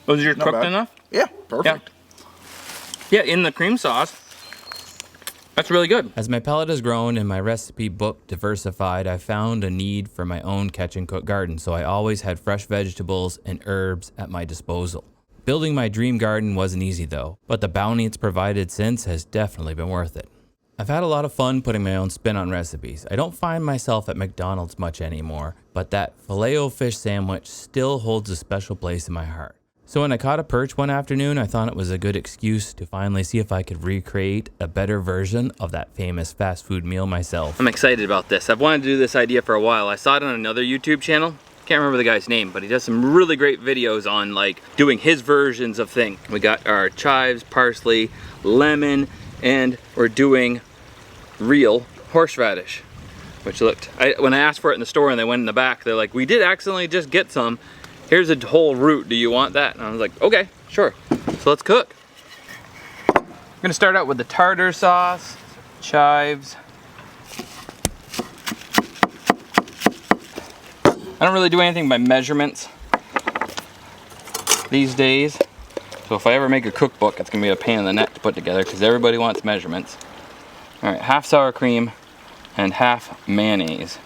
Was yours cooked enough? Yeah, perfect. Yeah, in the cream sauce. That's really good. As my palate has grown and my recipe book diversified, I found a need for my own catch and cook garden, so I always had fresh vegetables and herbs at my disposal. Building my dream garden wasn't easy though, but the bounty it's provided since has definitely been worth it. I've had a lot of fun putting my own spin on recipes. I don't find myself at McDonald's much anymore, but that filet-o-fish sandwich still holds a special place in my heart. So when I caught a perch one afternoon, I thought it was a good excuse to finally see if I could recreate a better version of that famous fast food meal myself. I'm excited about this. I've wanted to do this idea for a while. I saw it on another YouTube channel. Can't remember the guy's name, but he does some really great videos on like doing his versions of things. We got our chives, parsley, lemon, and we're doing real horseradish, which looked, when I asked for it in the store and they went in the back, they're like, we did accidentally just get some. Here's a whole root. Do you want that? And I was like, okay, sure. So let's cook. I'm gonna start out with the tartar sauce, chives. I don't really do anything by measurements these days. So if I ever make a cookbook, it's gonna be a pain in the neck to put together because everybody wants measurements. All right, half sour cream and half mayonnaise.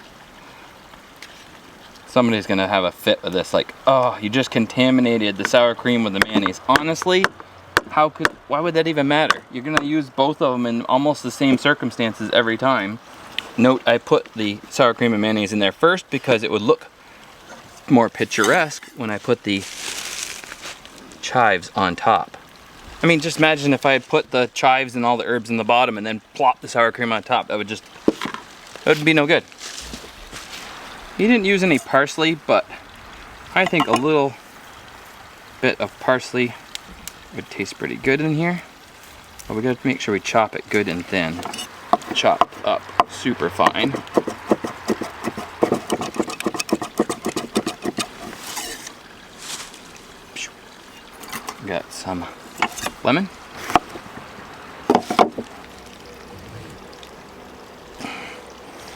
Somebody's gonna have a fit with this, like, oh, you just contaminated the sour cream with the mayonnaise. Honestly, why would that even matter? You're gonna use both of them in almost the same circumstances every time. Note, I put the sour cream and mayonnaise in there first because it would look more picturesque when I put the chives on top. I mean, just imagine if I had put the chives and all the herbs in the bottom and then plop the sour cream on top. That would be no good. He didn't use any parsley, but I think a little bit of parsley would taste pretty good in here. But we gotta make sure we chop it good and thin. Chop up super fine. Got some lemon.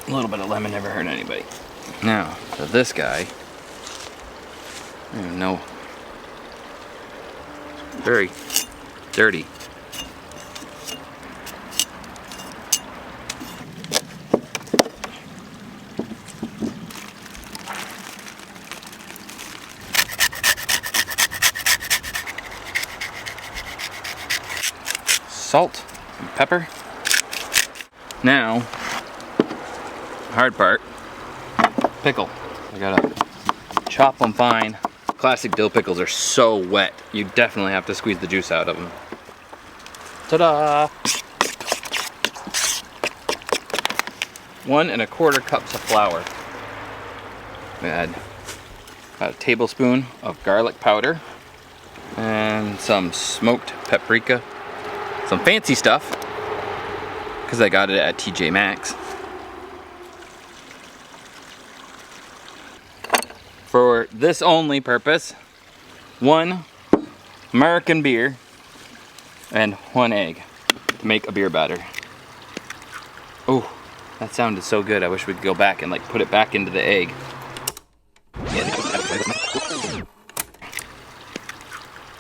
A little bit of lemon never hurt anybody. Now, for this guy, I don't even know. Very dirty. Salt and pepper. Now, the hard part, pickle. I gotta chop them fine. Classic dill pickles are so wet, you definitely have to squeeze the juice out of them. Ta-da! 1 1/4 cups of flour. We add about a tablespoon of garlic powder and some smoked paprika. Some fancy stuff, because I got it at TJ Maxx. For this only purpose, 1 American beer and 1 egg to make a beer batter. Oh, that sounded so good. I wish we could go back and like put it back into the egg.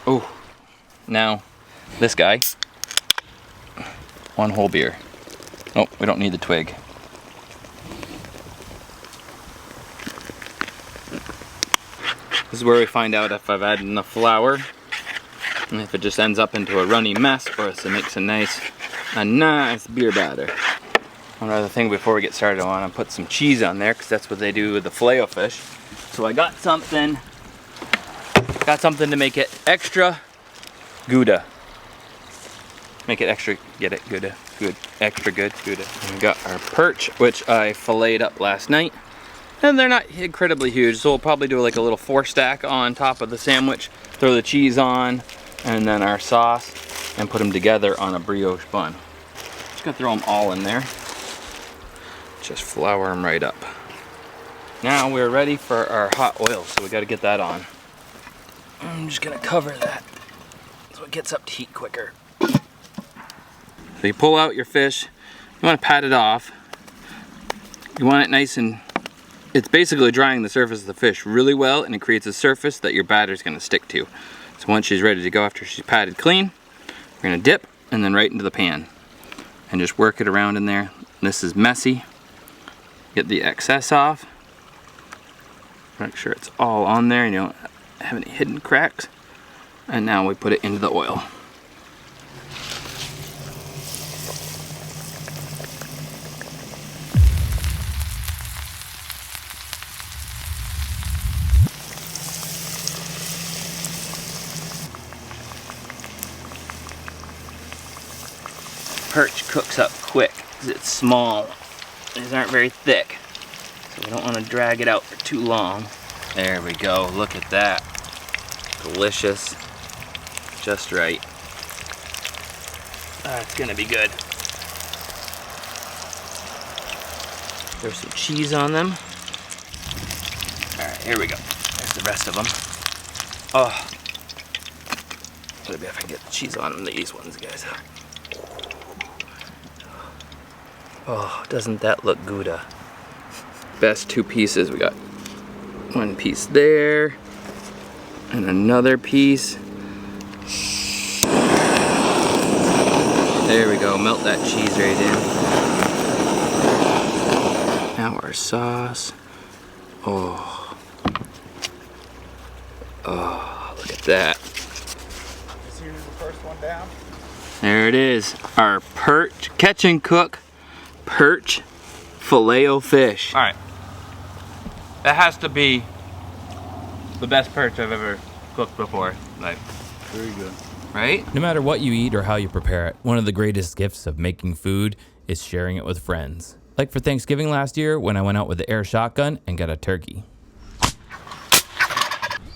Oh, now this guy. 1 whole beer. Oh, we don't need the twig. This is where we find out if I've added enough flour, and if it just ends up into a runny mess, or if it makes a nice beer batter. One other thing before we get started, I want to put some cheese on there because that's what they do with the filet-o-fish. So I got something to make it extra Gouda. Make it extra, get it, Gouda, good, extra good, Gouda. And we got our perch, which I filleted up last night. And they're not incredibly huge, so we'll probably do like a little 4-stack on top of the sandwich, throw the cheese on, and then our sauce, and put them together on a brioche bun. Just gonna throw them all in there. Just flour them right up. Now we're ready for our hot oil, so we gotta get that on. I'm just gonna cover that so it gets up to heat quicker. So you pull out your fish, you wanna pat it off. You want it nice and, it's basically drying the surface of the fish really well, and it creates a surface that your batter's gonna stick to. So once she's ready to go, after she's patted clean, we're gonna dip and then right into the pan. And just work it around in there. This is messy. Get the excess off. Make sure it's all on there and you don't have any hidden cracks. And now we put it into the oil. Perch cooks up quick because it's small. These aren't very thick, so we don't want to drag it out for too long. There we go, look at that. Delicious, just right. That's gonna be good. There's some cheese on them. All right, here we go. There's the rest of them. Oh, maybe if I can get the cheese on these ones, guys. Oh, doesn't that look Gouda? Best 2 pieces. We got 1 piece there and another piece. There we go, melt that cheese right in. Now our sauce. Oh, look at that. As soon as the first one down. There it is, our perch, catch and cook perch filet-o-fish. All right, that has to be the best perch I've ever cooked before. Like, very good. Right? No matter what you eat or how you prepare it, one of the greatest gifts of making food is sharing it with friends. Like for Thanksgiving last year when I went out with the air shotgun and got a turkey.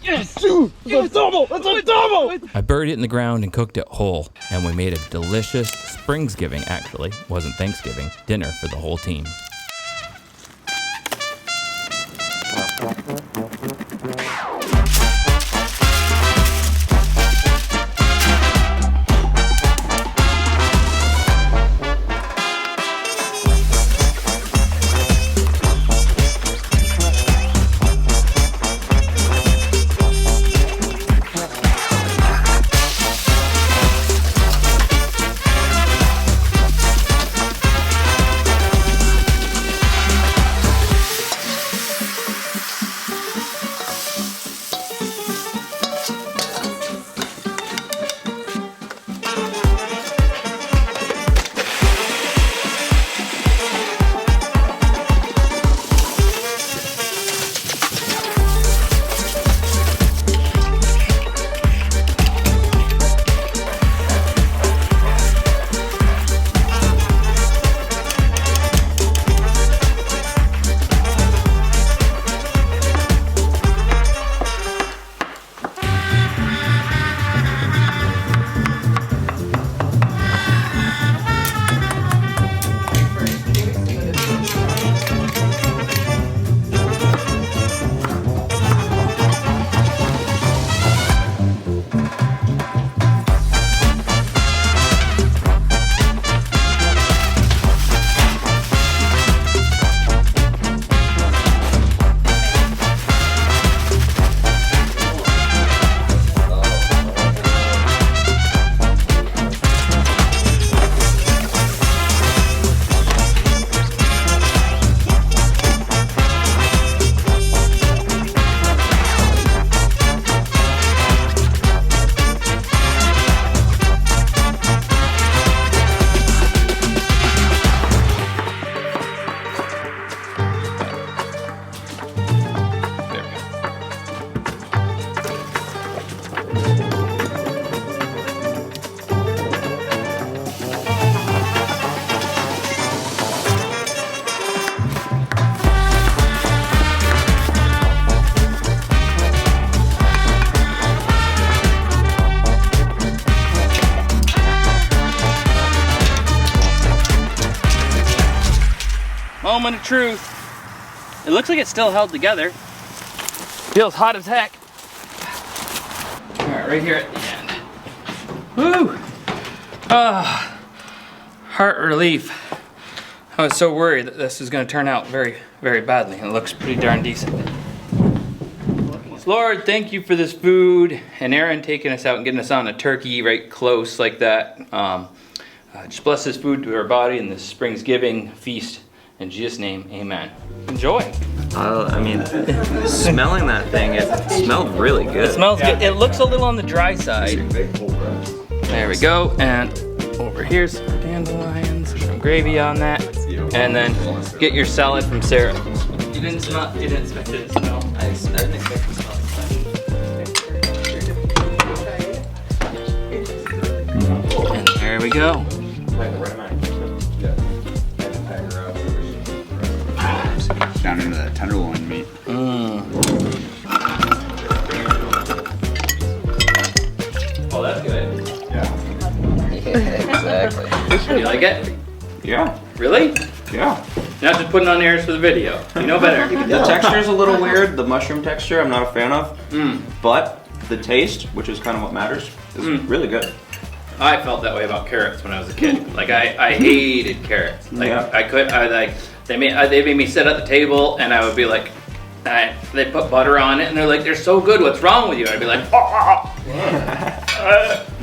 Yes! Dude, that's a double! That's a double! I buried it in the ground and cooked it whole, and we made a delicious Springsgiving, actually, wasn't Thanksgiving, dinner for the whole team. Moment of truth. It looks like it's still held together. Feels hot as heck. All right, right here at the end. Woo! Ah, heart relief. I was so worried that this was gonna turn out very, very badly. It looks pretty darn decent. Lord, thank you for this food, and Aaron taking us out and getting us on a turkey right close like that. Just bless this food to our body in this Springsgiving feast. In Jesus' name, amen. Enjoy. I mean, smelling that thing, it smelled really good. It smells good. It looks a little on the dry side. There we go. And over here's some dandelions, some gravy on that. And then get your salad from Sarah. You didn't expect it to smell. I didn't expect to smell it. And there we go. Down into that tenderloin meat. Oh, that's good. Yeah, exactly. You like it? Yeah. Really? Yeah. You're not just putting on airs for the video. You know better. The texture's a little weird. The mushroom texture, I'm not a fan of. But the taste, which is kind of what matters, is really good. I felt that way about carrots when I was a kid. Like I hated carrots. Like they made me sit at the table and I would be like, they put butter on it and they're like, they're so good, what's wrong with you? And I'd be like,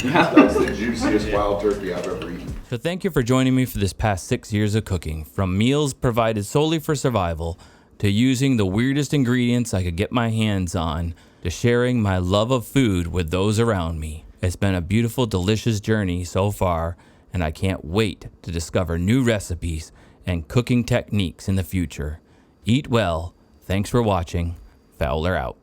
That's the juiciest wild turkey I've ever eaten. So thank you for joining me for this past 6 years of cooking, from meals provided solely for survival, to using the weirdest ingredients I could get my hands on, to sharing my love of food with those around me. It's been a beautiful, delicious journey so far, and I can't wait to discover new recipes and cooking techniques in the future. Eat well. Thanks for watching. Fowler out.